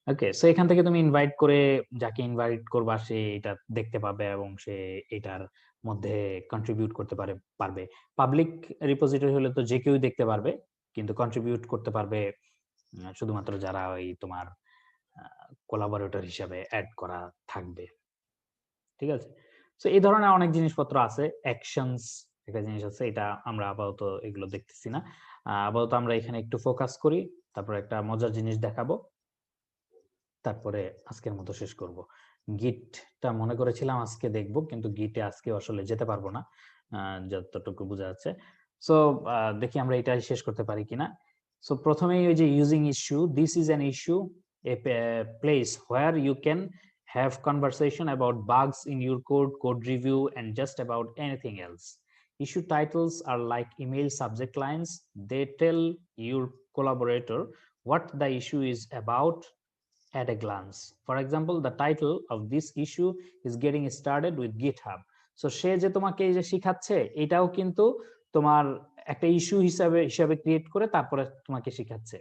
ওকে, সো এখান থেকে তুমি ইনভাইট করে যাকে ইনভাইট করবা সে এটা দেখতে পাবে এবং সে এটার মধ্যে কন্ট্রিবিউট করতে পারবে। পাবলিক রিপোজিটরি হলে তো যে কেউ দেখতে পারবে, কিন্তু কন্ট্রিবিউট করতে পারবে শুধুমাত্র যারা ওই তোমার কোলাবোরেটর হিসাবে অ্যাড করা থাকবে, ঠিক আছে? তো এই ধরনের অনেক জিনিসপত্র আছে। অ্যাকশনস একটা জিনিস আছে, এটা আমরা আপাতত এগুলো দেখতেছি না। আপাতত আমরা এখানে একটু ফোকাস করি, তারপর একটা মজার জিনিস দেখাবো, তারপরে আজকের মতো শেষ করব। গিটটা মনে করেছিলাম আজকে দেখব, কিন্তু গিটে আজকে আসলে যেতে পারবো না যতটুকু বোঝা যাচ্ছে। সো দেখি আমরা এটা শেষ করতে পারি কিনা। সো প্রথমেই ওই যে using issue, this is an issue, a place where you can have conversation about bugs in your code review, and just about anything else. Issue titles are like email subject lines. They tell your collaborator what the issue is about at a glance. For example, the title of this issue is getting started with GitHub. So সে যে তোমাকে এই যে শিখাচ্ছে, এটাও কিন্তু তোমার একটা ইস্যু হিসাবে ক্রিয়েট করে তারপরে তোমাকে শিখাচ্ছে।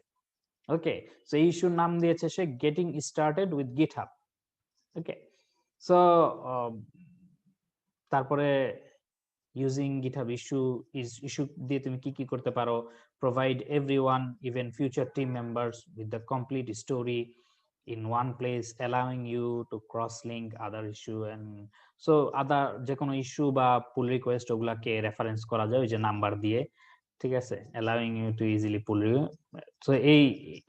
ওকে, সো এই ইস্যুর নাম দিয়েছে সে getting started with GitHub. Okay, so তারপরে ইউজিং গিটহাব ইস্যু দিয়ে তুমি কি কি করতে পারো, provide everyone even future team members with the complete story in one place, allowing you to cross link other issue, and so other যে কোনো ইস্যু বা পুল রিকোয়েস্ট ওগুলাকে রেফারেন্স করা যায় ওই যে নাম্বার দিয়ে, ঠিক আছে? allowing you to easily pull you, so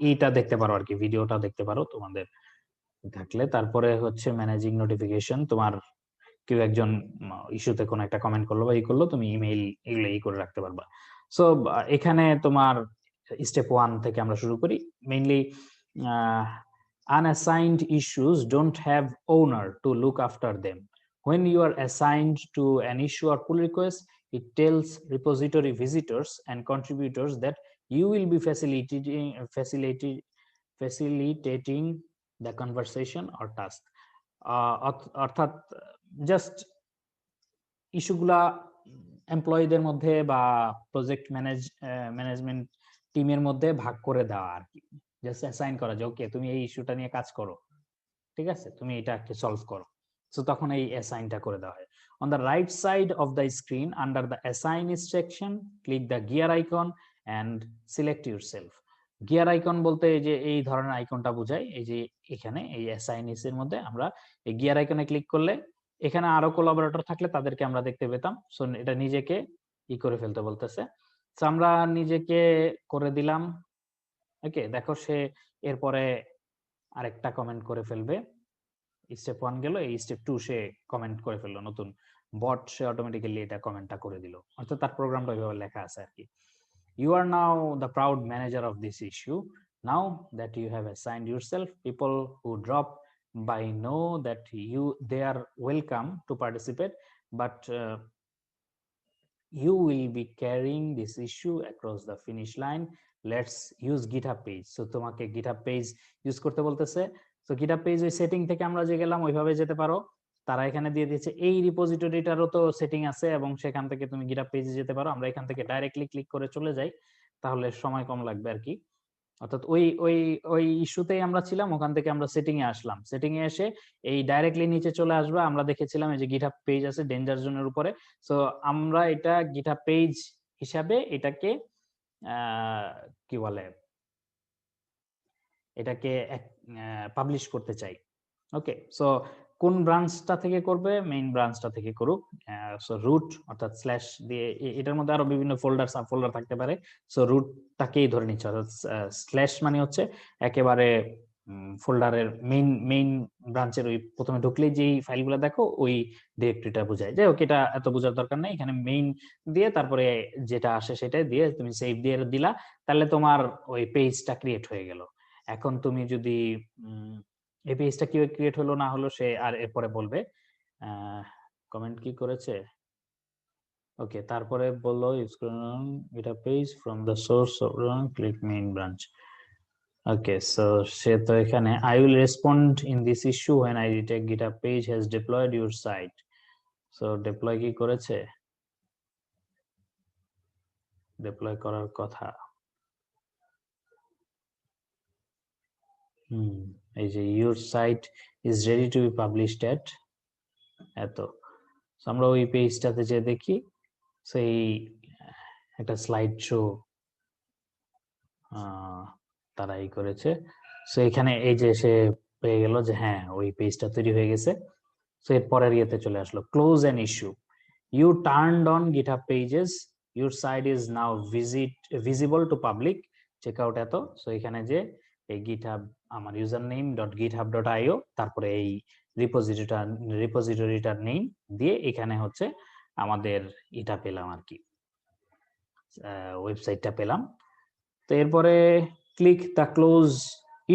এইটা দেখতে পারো আর কি, ভিডিওটা দেখতে পারো তোমাদের থাকলে। তারপরে হচ্ছে ম্যানেজিং নোটিফিকেশন, তোমার কেউ একজন ইস্যুতে কোনো একটা কমেন্ট করলো বা করলো, তুমি ইমেইল এগুলো করে রাখতে পারবা। সো এখানে তোমার স্টেপ 1 থেকে আমরা শুরু করি। Mainly unassigned issues don't have owner to look after them. When you are assigned to an issue or pull request, it tells repository visitors and contributors that you will be facilitating the conversation or task, অর্থাৎ জাস্ট ইস্যুগুলা এমপ্লয়ীদের মধ্যে বা প্রজেক্ট ম্যানেজমেন্ট টিমের মধ্যে ভাগ করে দেওয়া আর কি, জাস্ট অ্যাসাইন করা যে ওকে তুমি এই ইস্যুটা নিয়ে কাজ করো, ঠিক আছে, তুমি এটা একটু সলভ করো। সো তখন এই অ্যাসাইনটা করে দেওয়া হয়। On the right side of the screen under the assign section click the gear icon and select yourself. Gear icon বলতে এই যে এই ধরনের আইকনটা বোঝায়, এই যে এখানে এই অ্যাসাইনিস এর মধ্যে আমরা এই গিয়ার আইকনে ক্লিক করলে এখানে আরো কোলাবোরেটর থাকলে তাদেরকে আমরা দেখতে পেতাম। সো এটা নিজেকে ই করে ফেলতে বলতেছে। সো আমরা নিজেকে করে দিলাম। ওকে, দেখো সে এরপরে আরেকটা কমেন্ট করে ফেলবে। স্টেপ 1 গেল, এই স্টেপ 2 সে কমেন্ট করে ফেললো, নতুন বট সে অটোমেটিক্যালি এটা কমেন্টটা করে দিল, অর্থাৎ তার প্রোগ্রামটা ওইভাবে লেখা আছে আর কি। You are now the proud manager of this issue. Now that you have assigned yourself, people who drop by know that they are welcome to participate, but you will be carrying this issue across the finish line. Let's use GitHub page. So তোমাকে GitHub page ইউজ করতে বলতেছে। তো GitHub page ওই সেটিং থেকে আমরা যে গেলাম ওইভাবে যেতে পারো। তারা এখানে দিয়ে দিয়েছে এই রিপোজিটরিটারও তো সেটিং আছে এবং সেখান থেকে তুমি GitHub পেজে যেতে পারো। আমরা এখান থেকে ডাইরেক্টলি ক্লিক করে চলে যাই, তাহলে সময় কম লাগবে আর কি। অর্থাৎ ওই ওই ওই ইস্যুতেই আমরা ছিলাম, ওখান থেকে আমরা সেটিং এ আসলাম, সেটিং এ এসে এই ডাইরেক্টলি নিচে চলে আসবে। আমরা দেখেছিলাম এই যে GitHub পেজ আছে ডেঞ্জার জোনের উপরে। সো আমরা এটা GitHub পেজ হিসাবে এটাকে কি বলে, এটাকে পাবলিশ করতে চাই। ওকে, সো কোন ব্রাঞ্চটা থেকে করবে? মেইন ব্রাঞ্চটা থেকে করুক। সো রুট অর্থাৎ স্ল্যাশ দিয়ে, এটার মধ্যে আরো বিভিন্ন ফোল্ডার সাব ফোল্ডার থাকতে পারে। সো রুটটাকেই ধরে নিচ্ছে, অর্থাৎ স্ল্যাশ মানে হচ্ছে একেবারে ফোল্ডারের মেইন ব্রাঞ্চের ওই প্রথমে ঢুকলেই যেই ফাইলগুলো দেখো ওই ডিরেক্টরিটা বোঝায়। যাই হোক, এটা এত বোঝার দরকার নেই। এখানে মেইন দিয়ে তারপরে যেটা আসে সেটাই দিয়ে তুমি সেভ দিয়ে দিলা, তাহলে তোমার ওই পেজটা ক্রিয়েট হয়ে গেল। এখন তুমি যদি এই পেজটা কিভাবে ক্রিয়েট হলো না হলো সে আর এরপরে বলবে। কমেন্ট কি করেছে? ওকে, তারপরে বললো এটা page from the source of click main branch. Okay, so সে তো এখানে I will respond in this issue when I detect GitHub page has deployed your site. So deploy কি করেছে? ডিপ্লয় করার কথা। এই যে your site is ready to be published at এত। আমরা ওই পেজটাতে যে দেখি সেই একটা স্লাইড শো তারাই করেছে। সো এখানে এই যে সে পেয়ে গেল যে হ্যাঁ ওই পেজটা তৈরি হয়ে গেছে। সো এর পরের ইয়েতে চলে আসলো, close an issue. You turned on GitHub pages, your site is now visible to public, check out এত। সো এখানে যে এই GitHub আমার ইউজার নেম .github.io, তারপরে এই রিপোজিটরিটার নেম দিয়ে এখানে হচ্ছে আমাদের এটা পেলাম আর কি, ওয়েবসাইটটা পেলাম। তো এরপরে click the close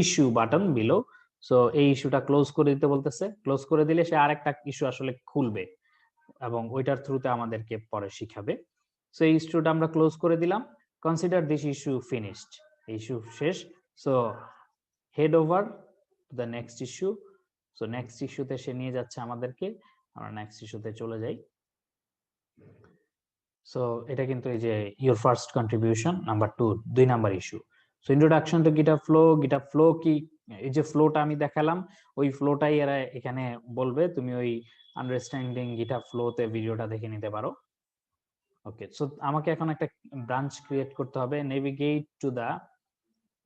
issue button below. So এই ইস্যুটা ক্লোজ করে দিতে বলতেছে। ক্লোজ করে দিলে সে আরেকটা ইস্যু আসলে খুলবে এবং ওইটার থ্রুতে আমাদেরকে পরে শিখাবে। সো এই ইস্যুটা আমরা ক্লোজ করে দিলাম। Consider this issue finished, issue শেষ। So head over to the next issue. So next ইস্যুতে সে নিয়ে যাচ্ছে আমাদেরকে, আমরা নেক্সট ইস্যুতে চলে যাই। সো এটা কিন্তু এই যে your first contribution number 2, 2 number issue. So introduction to GitHub flow. GitHub flow কি? এই যে ফ্লোটা আমি দেখালাম ওই ফ্লোটাই এরা এখানে বলবে, তুমি ওই আন্ডারস্ট্যান্ডিং GitHub ফ্লোতে ভিডিওটা দেখে নিতে পারো। ওকে, সো আমাকে এখন একটা ব্রাঞ্চ ক্রিয়েট করতে হবে। নেভিগেট টু দা,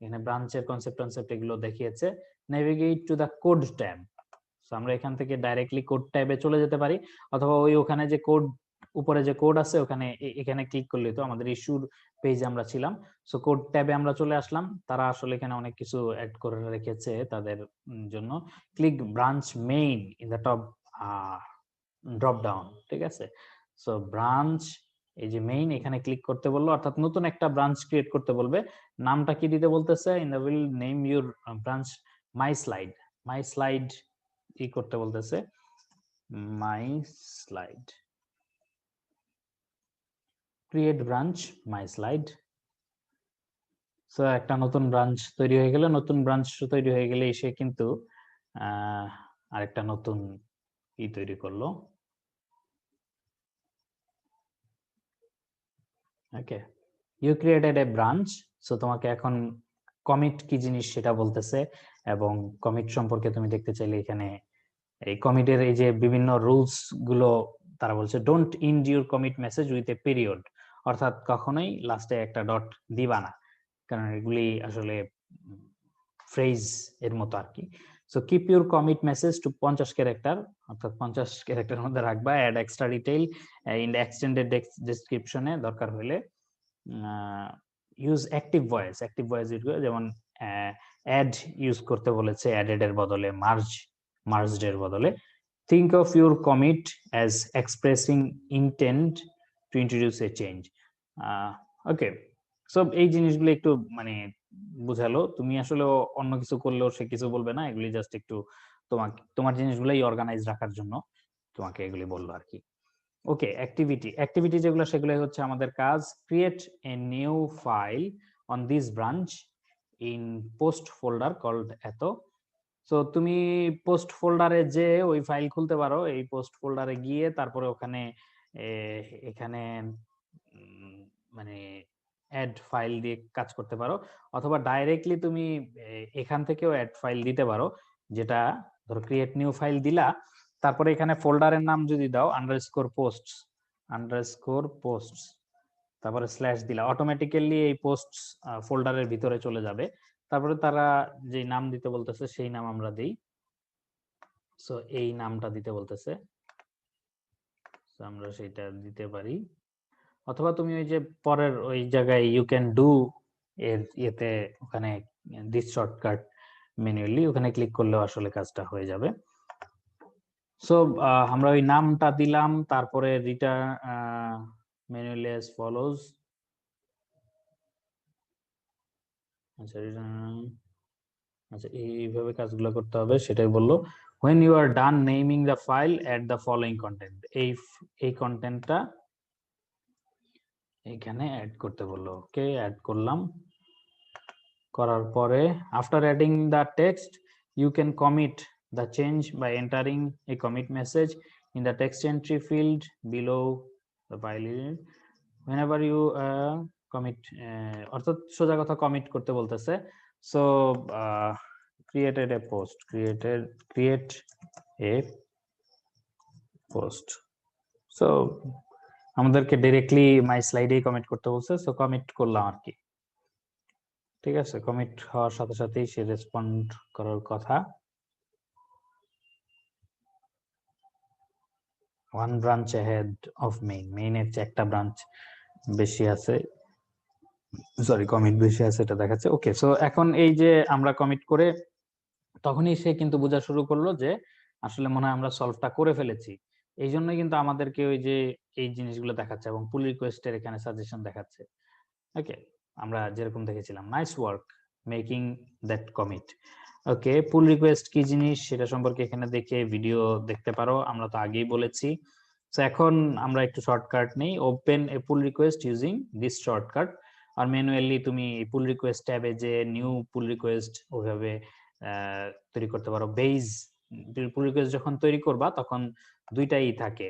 এখানে ব্রাঞ্চের কনসেপ্ট এগুলো দেখিয়েছে। Navigate to the code tab. So আমরা এখান থেকে ডাইরেক্টলি কোড ট্যাবে চলে যেতে পারি, অথবা ওই ওখানে যে কোড উপরে যে কোড আছে ওখানে এখানে ক্লিক করলে তো আমাদের ইস্যুর পেজে আমরা ছিলাম। সো কোড ট্যাবে আমরা চলে আসলাম। তারা আসলে এখানে অনেক কিছু অ্যাড করে রেখেছে তাদের জন্য। Click branch main in the top drop down, ঠিক আছে। সো ব্রাঞ্চ, এই যে মেইন এখানে ক্লিক করতে বললো, অর্থাৎ নতুন একটা ব্রাঞ্চ ক্রিয়েট করতে বলবে। নামটা কি দিতে বলতেছে? In the will name your branch my slide. My slide কি করতে বলতেছে? মাই স্লাইড, ক্রিয়েট ব্রাঞ্চ মাই স্লাইড। সো একটা নতুন ব্রাঞ্চ তৈরি হয়ে গেল। নতুন ব্রাঞ্চ তৈরি হয়ে গেলে সে কিন্তু আরেকটা নতুন তৈরি করলো। Okay, you created a branch. So তোমাকে এখন কমিট কি জিনিস সেটা বলতেছে, এবং কমিট সম্পর্কে তুমি দেখতে চাইলে এখানে এই কমিটের এই যে বিভিন্ন রুলস গুলো তারা বলছে, don't ইন্ড your commit message with a period, অর্থাৎ কখনোই লাস্টে একটা ডট দিবা না, কারণ এগুলি আসলে ফ্রেজ এর মতো আর কি। So keep your commit message to 50 character, অর্থাৎ 50 ক্যারেক্টারের মধ্যে রাখবা। Add extra detail in the extended ডেসক্রিপশনে, দরকার হলে use active voice. Active voice use করে, যেমন অ্যাড ইউজ করতে বলেছে, অ্যাডেড এর বদলে মার্জড এর বদলে। Think of your commit as expressing intent to introduce A change. Okay, so এই জিনিসগুলো একটু মানে বুঝালো। তুমি আসলে অন্য কিছু করলেও সে কিছু বলবে না, এগুলি জাস্ট একটু তোমার জিনিসগুলোই অর্গানাইজ রাখার জন্য তোমাকে এগুলি বললো আর কি। ওকে, অ্যাক্টিভিটি যেগুলো সেগুলো হচ্ছে আমাদের কাজ। Create a new file on this branch in post folder called এত। সো তুমি পোস্ট ফোল্ডারে যে ওই ফাইল খুলতে পারো, এই পোস্ট ফোল্ডারে গিয়ে তারপরে ওখানে এখানে মানে অ্যাড ফাইল দিয়ে কাজ করতে পারো, অথবা ডাইরেক্টলি তুমি এখান থেকেও অ্যাড ফাইল দিতে পারো। যেটা ধরো ক্রিয়েট নিউ ফাইল দিলা, তারপরে এখানে ফোল্ডারের নাম যদি দাও আন্ডারস্কোর পোস্টস, তারপরে স্ল্যাশ দিলা, অটোমেটিক্যালি এই পোস্টস ফোল্ডারের ভিতরে চলে যাবে। তারপরে তারা যে নাম দিতে বলতেছে সেই নাম আমরা দিই। সো এই নামটা দিতে বলতেছে, আমরা সেটা দিতে পারি। অথবা তুমি ওই যে পরের ওই জায়গায় ইউ ক্যান ডু এর ইয়েতে ওখানে দিস শর্টকাট ম্যানুয়ালি ওখানে ক্লিক করলেও আসলে কাজটা হয়ে যাবে। সো আমরা ওই নামটা দিলাম, তারপরে রিটার্ন ম্যানুয়ালি অ্যাজ ফলোজ। আচ্ছা, এইভাবে কাজগুলো করতে হবে সেটাই বললো। when you are done naming the file, add the following content। এই কন্টেন্টটা এখানে অ্যাড করতে বললো। ওকে, অ্যাড করলাম। করার পরে after adding the text, you can commit the change by entering a commit message in the text entry field below the file. whenever you commit, অর্থাৎ সোজা কথা কমিট করতে বলতেছে। So create a post। So আমাদেরকে ডাইরেক্টলি মাই স্লাইডেই কমিট করতে বলছে, সো কমিট করলাম আর কি। ঠিক আছে, কমিট হওয়ার সাথে সাথেই সে রেসপন্ড করার কথা। ওয়ান ব্রাঞ্চ ahead of মেইনের চেয়ে একটা ব্রাঞ্চ বেশি আছে, সরি কমিট বেশি আছে এটা দেখাচ্ছে। ওকে, সো এখন এই যে আমরা কমিট করে তখনই সে কিন্তু বোঝা শুরু করলো যে আসলে মনে হয় আমরা সলভটা করে ফেলেছি। এই জন্যই কিন্তু আমাদেরকে ওই যে এই জিনিসগুলো দেখাচ্ছে, এবং পুল রিকোয়েস্টের এখানে সাজেশন দেখাচ্ছে। ওকে, আমরা যেরকম দেখেছিলাম, nice work making that commit. Okay, pull request কি জিনিস সেটা সম্পর্কে এখানে দেখে ভিডিও দেখতে পারো, আমরা তো আগেই বলেছি। তো এখন আমরা একটু শর্টকাট নেই। Open a pull request using this shortcut. আর ম্যানুয়ালি তুমি এই পুল রিকোয়েস্ট ট্যাবে যে নিউ পুল রিকোয়েস্ট ওইভাবে তৈরি করতে পারো। বেজ পুল রিকোয়েস্ট যখন তৈরি করবা তখন দুইটাই থাকে,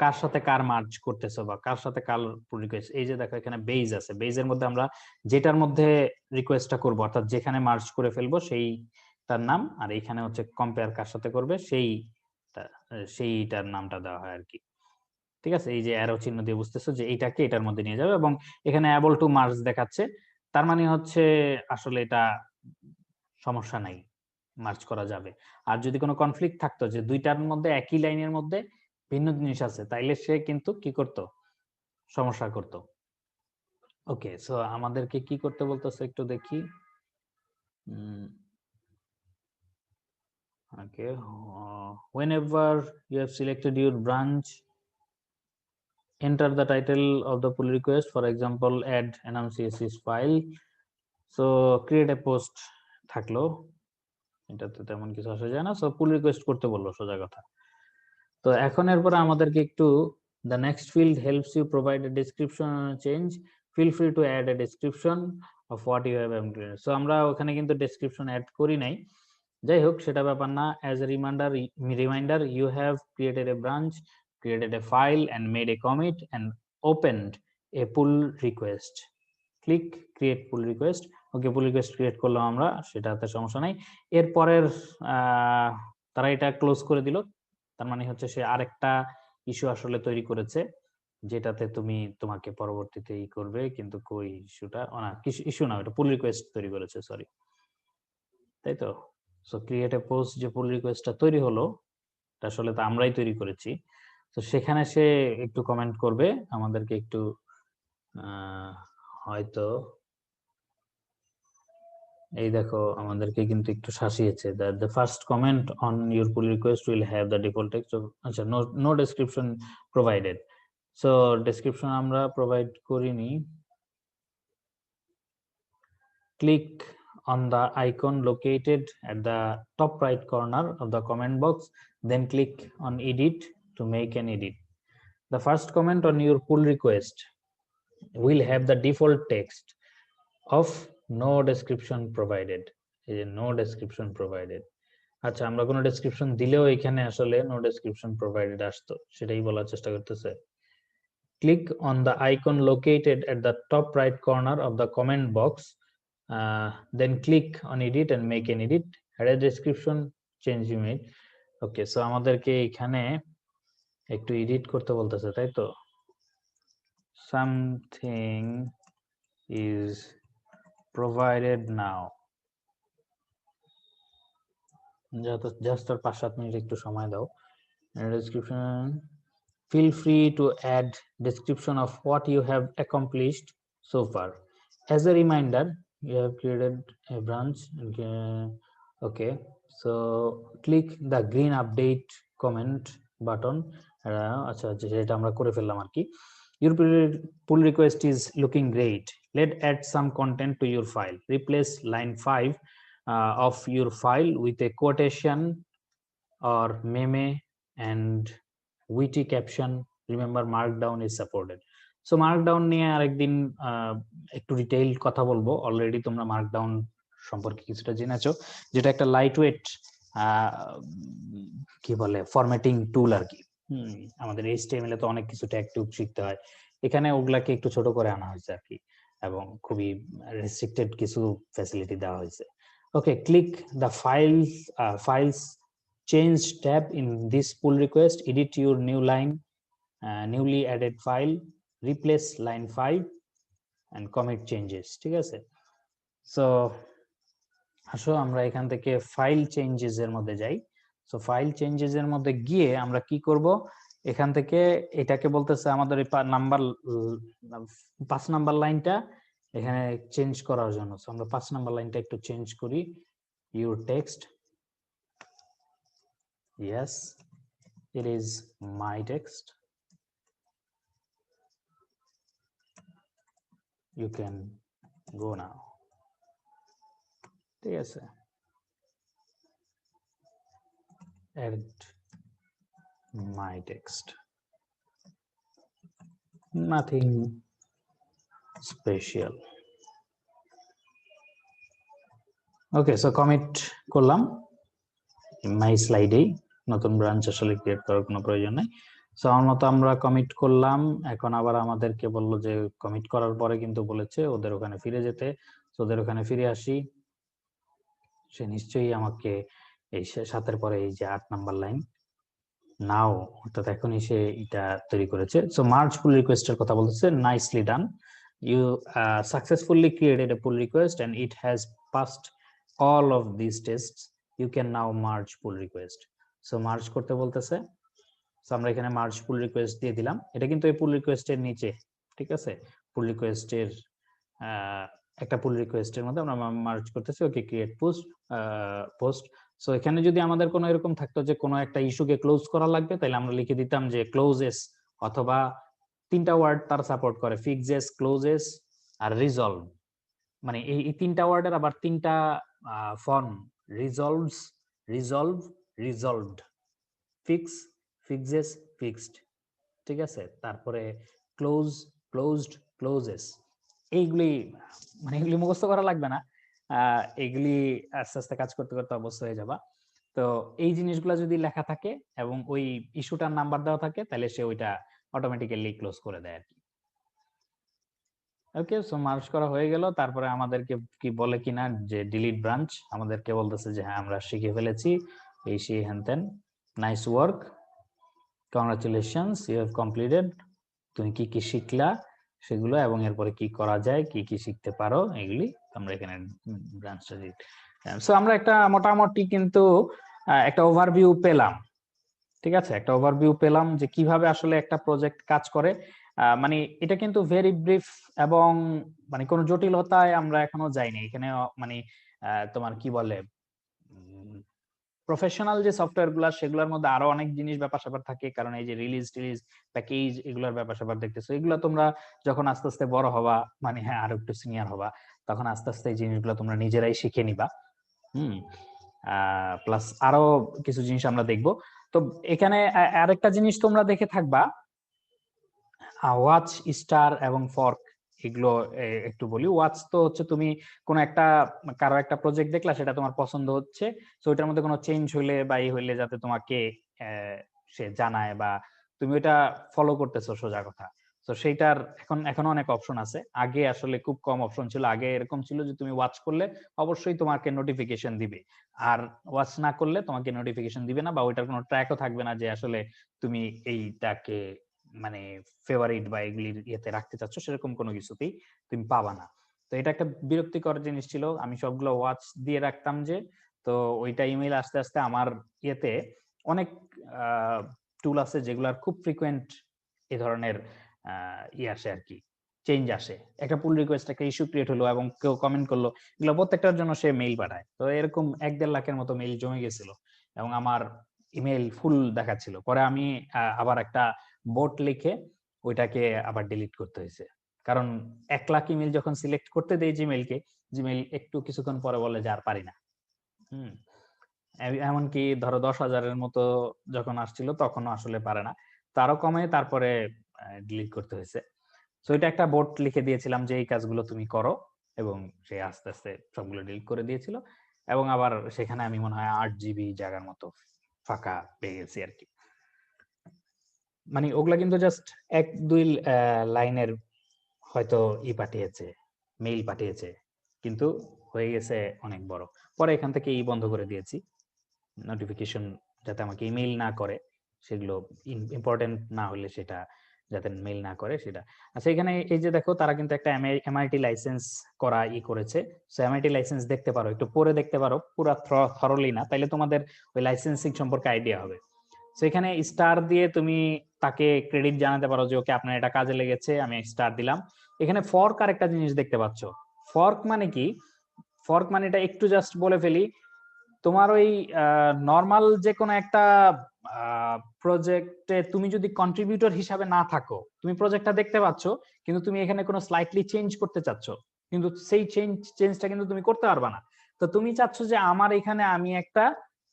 কার সাথে কার মার্জ করতেছো বা কার সাথে কার পুল রিকোয়েস্ট। এই যে দেখো এখানে বেজ আছে, বেজের মধ্যে আমরা যেটার মধ্যে রিকোয়েস্টটা করব, অর্থাৎ যেখানে মার্জ করে ফেলবো সেই তার নাম, আর এইখানে হচ্ছে কম্পেয়ার কার সাথে করবে সেইটার নামটা দেওয়া হয় আর কি। ঠিক আছে, এই যে অ্যারো চিহ্ন দিয়ে বুঝতেছো যে এইটাকে এটার মধ্যে নিয়ে যাবে, এবং এখানে অ্যাবল টু মার্জ দেখাচ্ছে, তার মানে হচ্ছে আসলে এটা সমস্যা নাই, মার্জ করা যাবে। আর যদি কোনো কনফ্লিক্ট থাকতো যে দুইটার মধ্যে একই লাইনের মধ্যে ভিন্ন জিনিস আছে, তাইলে সে কিন্তু কি করত, সমস্যা করত। ওকে, সো আমাদেরকে কি করতে বলতেছে একটু দেখি। Okay, whenever you have selected your branch, enter the title of the pull request, for example add enum.css file। so create a post থাকলো, এটাতে তেমন কিছু আসা যায় না। সো পুল রিকোয়েস্ট করতে বললো সোজা কথা। তো এখন এরপরে আমাদেরকে একটু the next field helps you provide a description change, feel free to add a description of what you have implemented। So আমরা ওখানে কিন্তু ডেসক্রিপশন অ্যাড করি নাই, যাই হোক সেটা ব্যাপার না। As a reminder you have created a branch, created a file and made a commit and opened a pull request. Click create pool request. Okay, pull request create করলাম আমরা, সেটাতে সমস্যা নাই। এরপরের তারা এটা ক্লোজ করে দিল, তার মানে হচ্ছে সে আরেকটা ইস্যু আসলে তৈরি করেছে, যেটাতে তোমাকে পরবর্তীতে ই করবে, কিন্তু কই ইস্যুটা, না ইস্যু না, এটা পুল রিকোয়েস্ট তৈরি করেছে, সরি, তাই তো। সো ক্রিয়েট এ পোস্ট যে পুল রিকোয়েস্টটা তৈরি হলো, এটা আসলে তো আমরাই তৈরি করেছি। তো সেখানে সে একটু কমেন্ট করবে, আমাদেরকে একটু হয়তো এই দেখো আমাদেরকে কিন্তু একটু শাসিয়েছে, that the first comment on your pull request will have the default text of, আচ্ছা, no description provided. So description আমরা প্রোভাইড করিনি। Click on the icon located at the top right corner of the comment box, then click on edit to make an edit. The first comment on your pull request will have the default text of no description provided. এই যে no description provided, আচ্ছা, আমরা কোনো ডেসক্রিপশন দিলেও এখানে আসলে নো ডেসক্রিপশন প্রোভাইডেড আসতো, সেটাই বলার চেষ্টা করতেছে। Click on the icon located at the top right corner of the comment box, then click on edit and make an edit. Add a description change you made. Okay, so আমাদেরকে এখানে একটু এডিট করতে বলতেছে, তাই তো। Something is provided now. Just আর 5-7 মিনিট একটু সময় দাও। Description, feel free to add description of what you have accomplished so far. As a reminder, you have created a branch. Okay, so click the green update comment button. আচ্ছা, যেটা আমরা করে ফেললাম আর কি। Your pull request is looking great. Let's add some content to your file. Replace line 5 of your file with a quotation or meme and witty caption. Remember, markdown is supported. So markdown নিয়ে আরেকদিন একটু ডিটেইল কথা বলবো। অলরেডি তোমরা মার্কডাউন সম্পর্কে কিছুটা জেনেছো, যেটা একটা লাইট ওয়েট কি বলে ফরম্যাটিং টুল আর কি। আমাদের HTML এ তো অনেক কিছু ট্যাগ টুগ শিখতে হয়, এখানে ওগুলাকে একটু ছোট করে আনা হয়েছে আর কি, এবং খুবই রেস্ট্রিক্টেড কিছু ফ্যাসিলিটি দেওয়া হয়েছে। Okay, click the files change tab in this pull request, edit your new line, newly added file, replace line 5 and commit changes, ঠিক আছে। সো আসো আমরা এখান থেকে ফাইল চেঞ্জেস এর মধ্যে যাই। সো ফাইল চেঞ্জেস এর মধ্যে গিয়ে আমরা কি করব, এখান থেকে এটাকে বলতেছে আমাদের এই নাম্বার 5 নাম্বার লাইনটা এখানে চেঞ্জ করার জন্য। সো আমরা 5 নাম্বার লাইনটা একটু চেঞ্জ করি। your text, yes, it is my text. You can go now. ঠিক আছে, add my text, nothing special. Okay, so commit করলাম মাই স্লাইডেই, নতুন ব্রাঞ্চ আসলে ক্রিয়েট করার কোনো প্রয়োজন নাই। সো আমার মতো আমরা কমিট করলাম। এখন আবার আমাদেরকে বললো যে কমিট করার পরে কিন্তু বলেছে ওদের ওখানে ফিরে যেতে। তো ওদের ওখানে ফিরে আসি, সে নিশ্চয়ই আমাকে এই 7-এর পরে এই যে 8 নাম্বার লাইন নাও, অর্থাৎ এখনই সে এটা তৈরি করেছে। সো মার্জ পুল রিকোয়েস্টের কথা বলতেছে, nicely done, you successfully created a pull request and it has passed all of these tests. You can now merge pull request. So merge করতে বলতেছে, সো আমরা এখানে merge pull request দিয়ে দিলাম। এটা কিন্তু এই pull request এর নিচে, ঠিক আছে, pull request এর একটা pull request এর মধ্যে আমরা merge করতেছি। ওকে, ক্রিয়েট পোস্ট। সো এখানে যদি আমাদের কোনো এরকম থাকতো যে কোনো একটা ইস্যুকে ক্লোজ করা লাগবে, তাহলে আমরা লিখে দিতাম যে ক্লোজেস, অথবা 3টা ওয়ার্ড তার সাপোর্ট করে, ফিক্সেস, ক্লোজেস আর রিজলভ। মানে এই 3টা ওয়ার্ডের আবার 3টা form, রিজলভস, resolve, resolved, fix, fixes, fixed, ঠিক আছে। তারপরে ক্লোজ, ক্লোজড, ক্লোজেস। এইগুলি মানে এগুলি মুখস্থ করা লাগবে না, এগুলি আস্তে আস্তে কাজ করতে করতে অবশ্য হয়ে যাবা। তো এই জিনিসগুলো যদি লেখা থাকে এবং ওই ইস্যুটার নাম্বার দেওয়া থাকে, তাহলে সে ওইটা অটোমেটিক্যালি ক্লোজ করে দেয় আর কি। ওকে, সো মার্জ করা হয়ে গেল। তারপরে আমাদেরকে কি বলে কিনা যে ডিলিট ব্রাঞ্চ, আমাদেরকে বলতেছে যে হ্যাঁ আমরা শিখে ফেলেছি এই সেই হ্যান তেন, nice work, congratulations you have completed. তুমি কি কি শিখলা সেগুলো এবং এরপরে কি করা যায়, কি কি শিখতে পারো, এগুলি আমরা এখানে ব্রাঞ্চটা দিই। সো আমরা একটা মোটামুটি কিন্তু একটা ওভারভিউ পেলাম। ঠিক আছে, একটা ওভারভিউ পেলাম যে কিভাবে আসলে একটা প্রজেক্ট কাজ করে। মানে এটা কিন্তু ভেরি ব্রিফ এবং মানে কোনো জটিলতায় আমরা এখনো যাইনি এখানে। মানে তোমার কি বলে, প্রফেশনাল যে সফটওয়্যার গুলা সেগুলোর মধ্যে আরো অনেক জিনিস ব্যাপার স্যাপার থাকে, কারণ এই যে রিলিজ টিলিজ প্যাকেজ এগুলোর ব্যাপার স্যাপার দেখতেছো, এগুলো তোমরা যখন আস্তে আস্তে বড় হবা, মানে হ্যাঁ আরো একটু সিনিয়র হবা, তখন আস্তে আস্তে এই জিনিসগুলো তোমরা নিজেরাই শিখে নিবা। হুম, প্লাস আরো কিছু জিনিস আমরা দেখবো। তো এখানে আরেকটা জিনিস তোমরা দেখে থাকবা, ওয়াচ, স্টার এবং ফর্ক, এগুলো একটু বলি। ওয়াচ তো হচ্ছে তুমি কোন একটা কারো একটা প্রজেক্ট দেখলা, সেটা তোমার পছন্দ হচ্ছে, তো ওইটার মধ্যে কোনো চেঞ্জ হইলে বা এই হইলে যাতে তোমাকে সে জানায় বা তুমি ওইটা ফলো করতেছো, সোজা কথা। তো সেইটার এখনো অনেক অপশন আছে। আগে আসলে খুব কম অপশন ছিল। আগে এরকম ছিল যে তুমি ওয়াচ করলে অবশ্যই তোমাকে নোটিফিকেশন দিবে, আর ওয়াচ না করলে তোমাকে নোটিফিকেশন দিবে না, বা ওইটার কোনো ট্র্যাকও থাকবে না যে আসলে তুমি এইটাকে মানে ফেভারিট বা এগুলির ইয়েতে রাখতে চাচ্ছ, সেরকম কোনো কিছুতেই তুমি পাবা না। তো এটা একটা বিরক্তিকর জিনিস ছিল। আমি সবগুলো ওয়াচ দিয়ে রাখতাম যে, তো ওইটা ইমেল আস্তে আস্তে আমার ইয়েতে অনেক টুল আছে যেগুলার খুব ফ্রিকোয়েন্ট এই ধরনের ইয়ে আসে আর কি, চেঞ্জ আসে। একটা পুল রিকোয়েস্ট, একটা ইস্যু ক্রিয়েট হলো এবং কেউ কমেন্ট করলো, এগুলো প্রত্যেকটার জন্য সে মেইল পাঠায়। তো এরকম 1-1.5 লাখের মতো মেইল জমে গেছিল এবং আমার ইমেল ফুল দেখাচ্ছিল। পরে আমি আবার একটা বোট লিখে ওইটাকে আবার ডিলিট করতে হয়েছে, কারণ 1 লাখ ইমেল যখন সিলেক্ট করতে দেই জিমেইলকে, জিমেইল একটু কিছুক্ষণ পরে বলে যে আর পারি না। হুম, এমনকি ধরো 10,000-এর মতো যখন আসছিল তখনও আসলে পারে না, তারও কমে তারপরে ডিলিট করতে হয়েছে। তো এটা একটা বোট লিখে দিয়েছিলাম যে এই কাজগুলো তুমি করো, এবং সে আস্তে আস্তে সবগুলো ডিলিট করে দিয়েছিল। এবং আবার সেখানে আমি মনে হয় 8 GB জায়গার মতো ফাঁকা পেয়ে গেছি আর কি। মানে ওগুলা কিন্তু জাস্ট 1-2 লাইনের হয়তো পাঠিয়েছে, মেইল পাঠিয়েছে, কিন্তু হয়ে গেছে অনেক বড়। পরে এখান থেকে বন্ধ করে দিয়েছি নোটিফিকেশন, যাতে আমাকে ইমেইল না করে, সেগুলো ইম্পর্টেন্ট না হলে সেটা যাতে মেইল না করে সেটা। আচ্ছা, এখানে এই যে দেখো, তারা কিন্তু একটা এমআইটি লাইসেন্স করা করেছে। সো এমআইটি লাইসেন্স দেখতে পারো, একটু পরে দেখতে পারো, পুরো থরলি না, তাইলে তোমাদের ওই লাইসেন্সিং সম্পর্কে আইডিয়া হবে। সো এখানে স্টার দিয়ে তুমি তাকে ক্রেডিট জানাতে পারো যে ওকে আপনার এটা কাজে লেগেছে, আমি স্টার দিলাম। এখানে ফর্ক আর একটা জিনিস দেখতে পাচ্ছ। ফর্ক মানে কি? ফর্ক মানে এটা একটু জাস্ট বলে ফেলি, তোমার ওই নর্মাল যে কোনো একটা প্রজেক্টে তুমি যদি কন্ট্রিবিউটর হিসাবে না থাকো, তুমি প্রজেক্টটা দেখতে পাচ্ছ, কিন্তু তুমি এখানে কোনো স্লাইটলি চেঞ্জ করতে চাচ্ছ, কিন্তু সেই চেঞ্জটা কিন্তু তুমি করতে পারবা না। তো তুমি চাচ্ছ যে আমার এখানে আমি একটা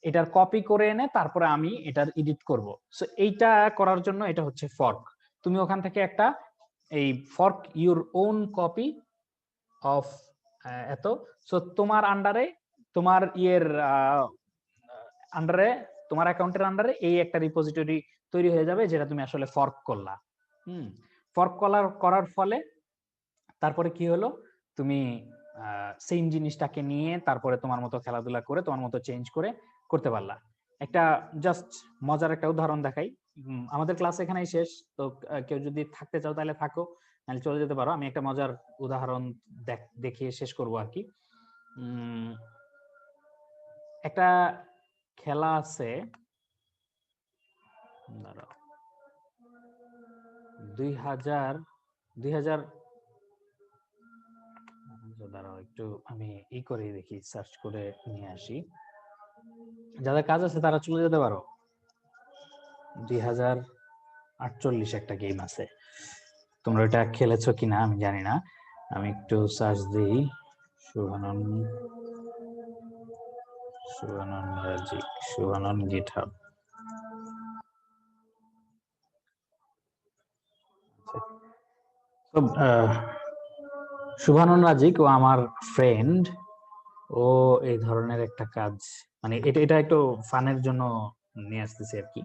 এটার কপি করে এনে তারপরে আমি এটার এডিট করব। সো এইটা করার জন্য এটা হচ্ছে ফর্ক। তুমি ওখান থেকে একটা এই fork your own copy of এত, সো তোমার আন্ডারে, তোমার আন্ডারে, তোমার অ্যাকাউন্টের আন্ডারে এই একটা রিপোজিটরি তৈরি হয়ে যাবে, যেটা তুমি আসলে ফর্ক করলা। ফর্ক করার ফলে তারপরে কি হলো, তুমি সেম জিনিসটাকে নিয়ে তারপরে তোমার মতো খেলাধুলা করে তোমার মতো চেঞ্জ করে করতে পারলা। একটা জাস্ট মজার একটা উদাহরণ দেখাই। আমাদের ক্লাস এখানেই শেষ। তো কেউ যদি থাকতে চাও তাহলে থাকো, নাহলে চলে যেতে পারো। আমি একটা মজার উদাহরণ দেখিয়ে শেষ করব আর কি। একটা খেলা আছে, দাঁড়াও, 2000 দাঁড়াও একটু আমি করে দেখি, সার্চ করে নিয়ে আসি। যাদের কাজ আছে তারা চলে যেতে পারো। 2048 একটা গেম আছে, তোমরা এটা খেলেছো কিনা আমি জানি না। আমি একটু সার্চ দিই, সুহানন রাজিক, সুহানন গিটহাব। শুভানন রাজিক ও আমার ফ্রেন্ড। ও এই ধরনের একটা কাজ, মানে এটা এটা একটু ফানের জন্য নিয়ে আসতেছে আর কি।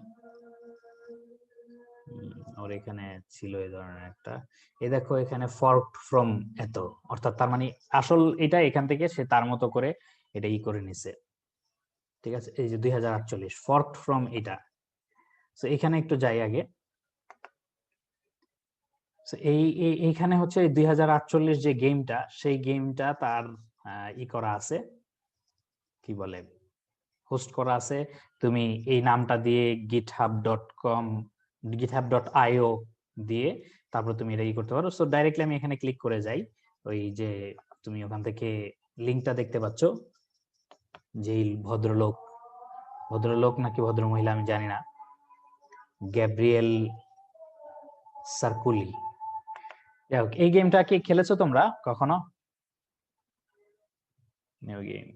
ওর এখানে ছিল এই ধরনের একটা, এই দেখো এখানে ফর্কড ফ্রম এত, অর্থাৎ তার মানে আসল এটা এখান থেকে সে তার মতো করে এটা ই করে নিছে। ঠিক আছে, এই যে 2048 ফর্কড ফ্রম এটা। তো এখানে একটু যাই আগে। So এইখানে হচ্ছে 2048 যে গেমটা, সেই গেমটা তার ই করা আছে, কি বলে, হোস্ট করা আছে। তুমি এই নামটা দিয়ে github.com github.io দিয়ে তারপর তুমি এটা ই করতে পারো। সো ডাইরেক্টলি আমি এখানে ক্লিক করে যাই, ওই যে তুমি ওখান থেকে লিংকটা দেখতে পাচ্ছ, যে ভদ্রলোক, ভদ্রলোক নাকি ভদ্র মহিলা আমি জানি না, গ্যাব্রিয়েল সার্কুলি। যাই হোক, এই গেমটা কি খেলেছো তোমরা কখনো? নিউ গেম,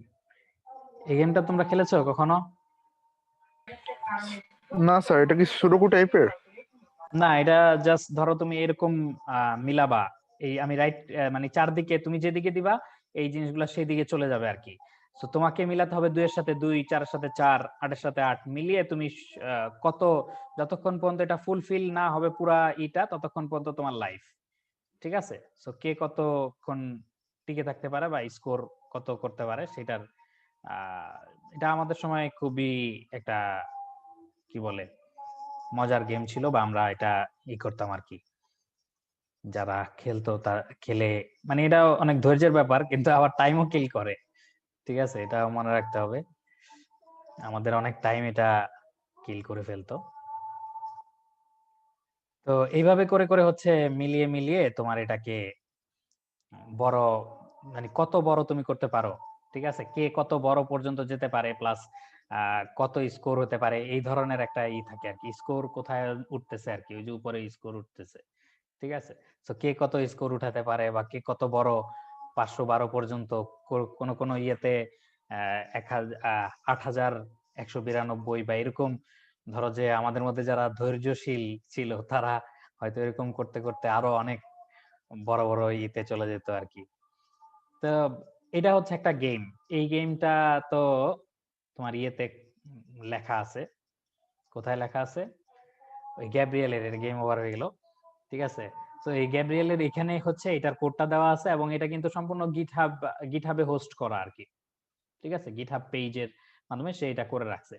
এই গেমটা তোমরা খেলেছো কখনো? না স্যার, এটা কি সুডোকু টাইপের? না, এটা জাস্ট ধরো তুমি এরকম মিলাবা, এই আমি রাইট মানে চারদিকে তুমি যেদিকে দিবা এই জিনিসগুলো সেই দিকে চলে যাবে আর কি। তো তোমাকে মিলাতে হবে 2 এর সাথে 2, 4 এর সাথে 4, 8 এর সাথে 8 মিলিয়ে তুমি কত, যতক্ষণ পর্যন্ত এটা ফুলফিল না হবে পুরা ইটা, ততক্ষণ পর্যন্ত তোমার লাইফ। ঠিক আছে, সো কে কতক্ষণ টিকে থাকতে পারে বা স্কোর কত করতে পারে সেটার আহ এটা আমাদের সময় খুবই একটা, কি বলে, মজার গেম ছিল, বা আমরা এটা ই করতাম আর কি, যারা খেলতো তার খেলে, মানে এটা অনেক ধৈর্যের ব্যাপার, কিন্তু আবার টাইমও কিল করে। ঠিক আছে, এটা মনে রাখতে হবে, আমাদের অনেক টাইম এটা কিল করে ফেলতো। তো এইভাবে করে করে হচ্ছে মিলিয়ে মিলিয়ে তোমার এটাকে বড়, মানে কত বড় তুমি করতে পারো, ঠিক আছে, কে কত বড় পর্যন্ত যেতে পারে, প্লাস কত স্কোর হতে পারে, এই ধরনের একটা ই থাকে আর কি, স্কোর কোথায় উঠতেছে আর কি, ওই যে উপরে স্কোর উঠতেছে। ঠিক আছে, তো কে কত স্কোর উঠাতে পারে বা কে কত বড় 512 পর্যন্ত, কোন কোন ইয়েতে 8192 বা এরকম, ধরো যে আমাদের মধ্যে যারা ধৈর্যশীল ছিল তারা হয়তো এরকম করতে করতে আরো অনেক বড় বড় ইতে চলে যেত আর কি। তো এটা হচ্ছে একটা গেম, এই গেমটা তো তোমার ইয়েতে লেখা আছে, কোথায় লেখা আছে, ওই গ্যাব্রিয়েলের গেম ওভার হয়ে গেল। ঠিক আছে, তো এই গ্যাব্রিয়েলের এখানে হচ্ছে এটার কোডটা দেওয়া আছে, এবং এটা কিন্তু সম্পূর্ণ গিটহাবে হোস্ট করা আর কি। ঠিক আছে, গিটহাব পেজের মাধ্যমে সে এটা করে রাখছে।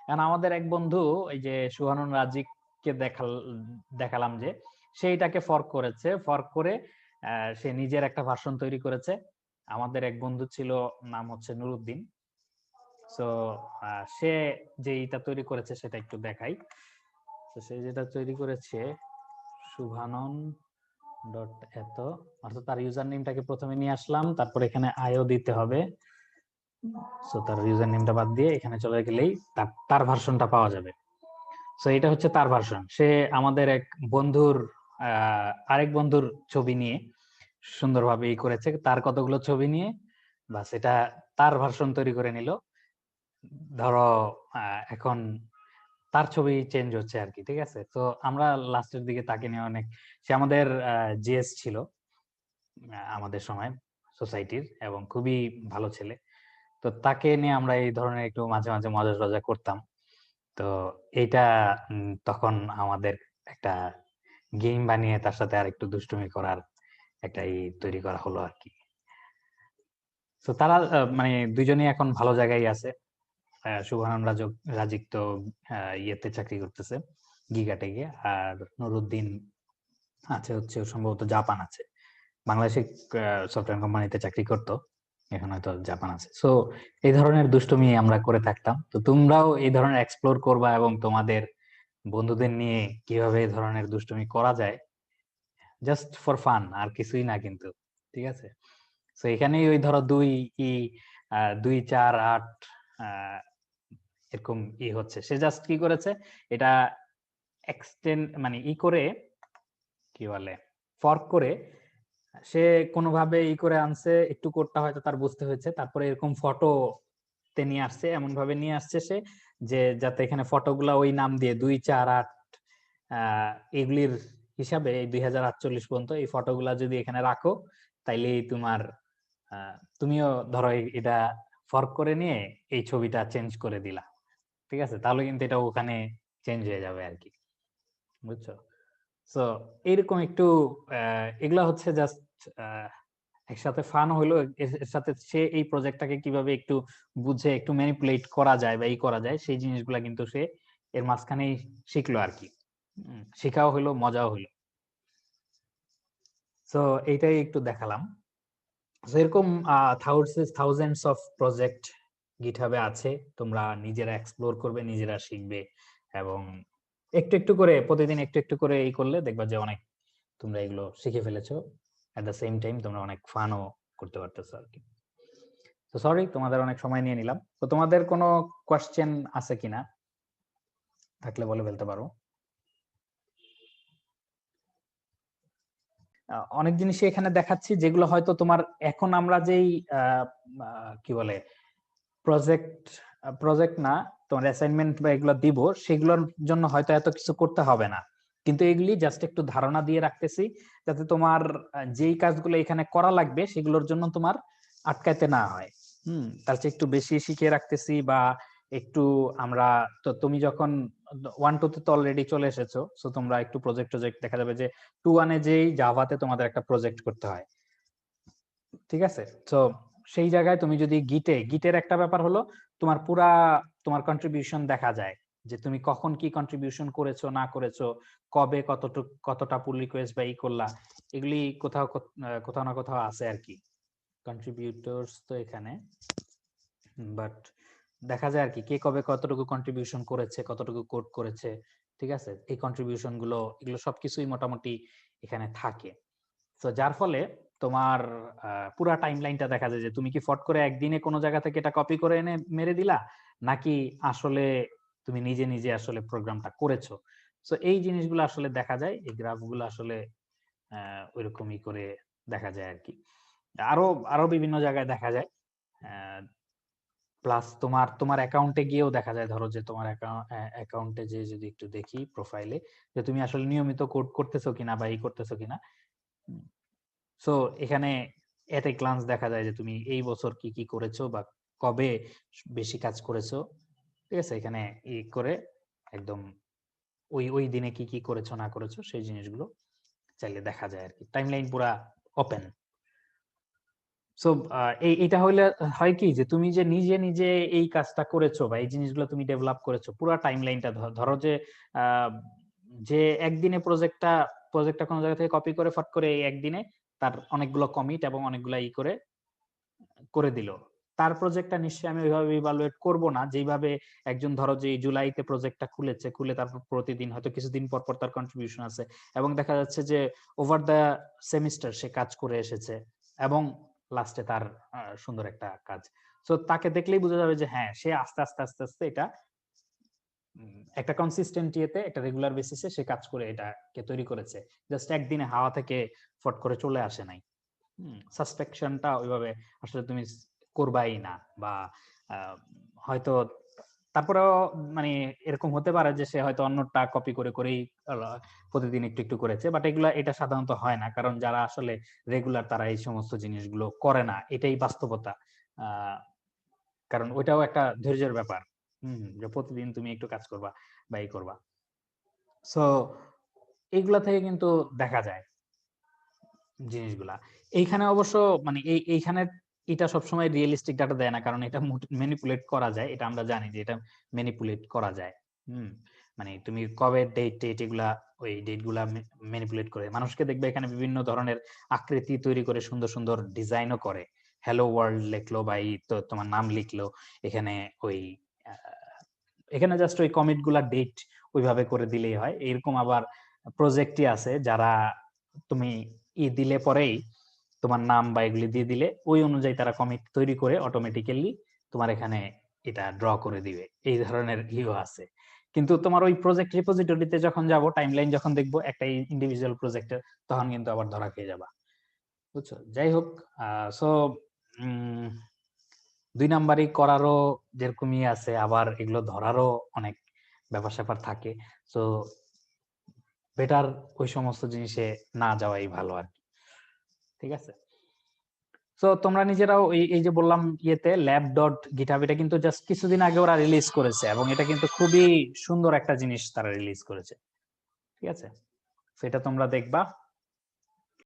এখন আমাদের এক বন্ধু, এই যে সুহানুন রাজিককে দেখালাম যে সে এটাকে ফর্ক করেছে, ফর্ক করে সে নিজের একটা ভার্সন তৈরি করেছে। আমাদের এক বন্ধু ছিল, নাম হচ্ছে নুরুদ্দিন। সো সে যে এটা তৈরি করেছে সেটা একটু দেখাই। তো সে যেটা তৈরি করেছে, শুভানন ডট এত, অর্থাৎ তার ইউজার নেমটাকে প্রথমে নিয়ে আসলাম, তারপর এখানে আইও দিতে হবে। সো তার ইউজার নেমটা বাদ দিয়ে এখানে চলে গেলেই তার ভার্সনটা পাওয়া যাবে। সো এটা হচ্ছে তার ভার্সন। সে আমাদের এক বন্ধুর আরেক বন্ধুর ছবি নিয়ে সুন্দরভাবে ই করেছে, তার কতগুলো ছবি নিয়ে বা সেটা তার ভার্সন তৈরি করে নিল। ধরো এখন তার ছবি চেঞ্জ হচ্ছে আর কি। ঠিক আছে, তো আমরা লাস্টের দিকে তাকে নিয়ে অনেক, সে আমাদের জিএস ছিল আমাদের সময় সোসাইটির, এবং খুবই ভালো ছেলে। তো তাকে নিয়ে আমরা এই ধরনের একটু মাঝে মাঝে মজা টজা করতাম। তো এইটা তখন আমাদের একটা গেম বানিয়ে তার সাথে আর একটু দুষ্টুমি করার একটা তৈরি করা হলো আর কি। তো তারা মানে দুইজনেই এখন ভালো জায়গায় আছে। শুভানন রাজিক তো ইয়েতে চাকরি করতেছে, গিগাটে গিয়ে, আর নুরুদ্দিন আছে হচ্ছে সম্ভবত জাপান আছে, বাংলাদেশে সফটওয়্যার কোম্পানিতে চাকরি করতো, এখন হয়তো জাপান আছে। সো এই ধরনের দুষ্টুমি আমরা করে থাকতাম। তো তোমরাও এই ধরনের এক্সপ্লোর করবা, এবং তোমাদের বন্ধুদের নিয়ে কিভাবে এই ধরনের দুষ্টুমি করা যায়, জাস্ট ফর ফান, আর কিছুই না কিন্তু। ঠিক আছে, তো এখানেই ওই ধরো 2, 4, 8 এরকম হচ্ছে, সে জাস্ট কি করেছে, এটা এক্সটেন্ড মানে করে, কি বলে, ফর্ক করে সে কোনোভাবে করে আনছে, একটু কোডটা হয়তো তার বুঝতে হয়েছে, তারপরে এরকম ফটো তে নিয়ে আসছে, এমন ভাবে নিয়ে আসছে সে, যে যাতে এখানে ফটোগুলা ওই নাম দিয়ে 2, 4, 8 এগুলির হিসাবে এই 2048 পর্যন্ত এই ফটোগুলা যদি এখানে রাখো, তাইলে তোমার তুমিও ধরো এটা ফর্ক করে নিয়ে এই ছবিটা চেঞ্জ করে দিলা, ঠিক আছে, তাহলে কিন্তু এটা ওখানে চেঞ্জ হয়ে যাবে আর কি, বুঝছো? সো এইরকম একটু এগুলা হচ্ছে জাস্ট একসাথে ফান হইলো, এর সাথে সে এই প্রজেক্টটাকে কিভাবে একটু বুঝে একটু ম্যানিপুলেট করা যায় বা করা যায় সেই জিনিসগুলা কিন্তু সে এর মাঝখানেই শিখলো আর কি। শেখাও হইলো, মজাও হইলো। সো এইটাই একটু দেখালাম। So, এরকম থাউজেন্ডস অফ প্রজেক্ট গিটহাবে আছে, তোমরা নিজেরা এক্সপ্লোর করবে, নিজেরা শিখবে, এবং একটু একটু করে প্রতিদিন একটু একটু করে এই করলে দেখবা যে অনেক তোমরা এগুলো শিখে ফেলেছো। এট দ্য সেম টাইম তোমরা অনেক ফানও করতে পারতেছো আর কি। তো সরি তোমাদের অনেক সময় নিয়ে নিলাম। তো তোমাদের কোনো কোয়েশ্চেন আছে কিনা, থাকলে বলে ফেলতে পারো। অনেক জিনিসই এখানে দেখাচ্ছি যেগুলো হয়তো তোমার এখন আমরা যেই কি বলে প্রজেক্ট প্রজেক্ট না, তোমার অ্যাসাইনমেন্ট বা এগুলো দিব, সেগুলোর জন্য হয়তো এত কিছু করতে হবে না, কিন্তু এগুলি জাস্ট একটু ধারণা দিয়ে রাখতেছি যাতে তোমার যেই কাজগুলো এখানে করা লাগবে সেগুলোর জন্য তোমার আটকাইতে না হয়। তার চেয়ে একটু বেশি শিখিয়ে রাখতেছি, বা একটু আমরা, তো তুমি যখন 1-2 তে তো অলরেডি চলে এসেছো, সো তোমরা একটু প্রজেক্ট দেখা যাবে যে 2-1 যেই জাভাতে তোমাদের একটা প্রজেক্ট করতে হয়, ঠিক আছে? তো সেই জায়গায় তুমি যদি গিটের একটা ব্যাপার হলো তোমার পুরা তোমার কন্ট্রিবিউশন দেখা যায়, যে তুমি কখন কি কন্ট্রিবিউশন করেছো না করেছো, কবে কতটা পুল রিকোয়েস্ট বা করলা, এগুলি কোথাও না কোথাও আছে আর কি, কন্ট্রিবিউটরস তো এখানে, বাট দেখা যায় আর কি কে কবে কতটুকু কন্ট্রিবিউশন করেছে, কতটুকু কোড করেছে, ঠিক আছে, এই কন্ট্রিবিউশন গুলো এগুলো সবকিছুই মোটামুটি এখানে থাকে। তো যার ফলে তোমার পুরা টাইমলাইনটা দেখা যায় যে তুমি কি ফট করে একদিনে কোনো জায়গা থেকে এটা কপি করে এনে মেরে দিলা, নাকি আসলে তুমি নিজে নিজে আসলে প্রোগ্রামটা করেছো। তো এই জিনিসগুলো আসলে দেখা যায়, এই গ্রাফগুলো আসলে ওইরকমই করে দেখা যায় আর কি। আরো আরো বিভিন্ন জায়গায় দেখা যায়। প্লাস তোমার তোমার অ্যাকাউন্টে গিয়েও দেখা যায়, ধরো যে তোমার অ্যাকাউন্টে যে যদি একটু দেখি প্রোফাইলে, যে তুমি আসলে নিয়মিত কোড করতেছো কিনা বা করতেছো কিনা। সো এখানে এট এ গ্লান্স দেখা যায় যে তুমি এই বছর কি কি করেছো বা কবে বেশি কাজ করেছো, ঠিক আছে, এখানে করে একদম ওই ওই দিনে কি কি করেছো না করেছো সেই জিনিসগুলো চাইলে দেখা যায় আর কি, টাইমলাইন পুরা ওপেন। সো এইটা হইলে হয় কি যে তুমি যে নিজে নিজে এই কাজটা করেছো বা এই জিনিসগুলো তুমি ডেভেলপ করেছো, পুরা টাইমলাইনটা ধরো যে আহ, যে একদিনে প্রজেক্টটা কোনো জায়গা থেকে কপি করে ফট করে এই একদিনে তার অনেকগুলো কমিট এবং অনেকগুলো করে করে দিল, তার প্রজেক্টটা নিশ্চয়ই আমি ওইভাবে ইভালুয়েট করব না, যেভাবে একজন ধরো যে জুলাইতে প্রজেক্টটা খুলে তারপর প্রতিদিন হয়তো কিছুদিন পর পর তার কন্ট্রিবিউশন আছে, এবং দেখা যাচ্ছে যে ওভার দ্য সেমিস্টার সে কাজ করে এসেছে, এবং লাস্টে তার সুন্দর একটা কাজ। তো তাকে দেখলেই বোঝা যাবে যে হ্যাঁ, সে আস্তে আস্তে আস্তে আস্তে এটা একটা কনসিস্টেন্ট ইয়েতে একটা রেগুলার বেসিসে সে কাজ করে এটাকে তৈরি করেছে, জাস্ট একদিনে হাওয়া থেকে ফট করে চলে আসে নাই। সাসপেকশনটা ওইভাবে আসলে তুমি করবাই না, বা হয়তো তারপরেও মানে এরকম হতে পারে যে সে হয়তো অন্যটা কপি করে করেই প্রতিদিন একটু একটু করেছে, বাট এটা সাধারণত হয় না, কারণ যারা আসলে রেগুলার তারা এই সমস্ত জিনিসগুলো করে না, এটাই বাস্তবতা। কারণ ওইটাও একটা ধৈর্যের ব্যাপার, যে প্রতিদিন তুমি একটু কাজ করবা বা করবা। সো এইগুলা থেকে কিন্তু দেখা যায় জিনিসগুলা। এইখানে অবশ্য মানে এইখানে এটা সবসময় রিয়েলিস্টিক ডাটা দেয় না, কারণ এটা ম্যানিপুলেট করা যায়, এটা আমরা জানি যে এটা ম্যানিপুলেট করা যায়। মানে তুমি কবে ডেট এগুলা, ওই ডেট গুলা ম্যানিপুলেট করে মানুষকে দেখবে এখানে বিভিন্ন ধরনের আকৃতি তৈরি করে সুন্দর সুন্দর ডিজাইনও করে, হ্যালো ওয়ার্ল্ড লিখলো বা তো তোমার নাম লিখলো এখানে, ওই এখানে জাস্ট ওই কমিট গুলা ডেট ওইভাবে করে দিলেই হয়। এরকম আবার প্রজেক্টই আছে যারা তুমি দিলে পরেই তোমার নাম বা এগুলি দিয়ে দিলে ওই অনুযায়ী তারা কমিট তৈরি করে অটোমেটিক্যালি তোমার এখানে এটা ড্র করে দিবে, এই ধরনের ইউ আছে। কিন্তু তোমার ওই প্রজেক্ট রিপোজিটরিতে যখন যাব, টাইমলাইন যখন দেখবো একটা ইন্ডিভিজুয়াল প্রজেক্টের, তখন কিন্তু আবার ধরা খেয়ে যাবা, বুঝছো? যাই হোক, সো 2 নাম্বারই করারও যেরকমই আছে, আবার এগুলো ধরারও অনেক ব্যাপার স্যাপার থাকে। সো বেটার ওই সমস্ত জিনিসে না যাওয়াই ভালো আর কি, ঠিক আছে? তো তোমরা নিজেরাও এই যে বললাম ইয়েতে ল্যাব ডট গিটহাব, এটা কিন্তু জাস্ট কিছুদিন আগে ওরা রিলিজ করেছে এবং এটা কিন্তু খুবই সুন্দর একটা জিনিস তারা রিলিজ করেছে, ঠিক আছে? সেটা তোমরা দেখবা।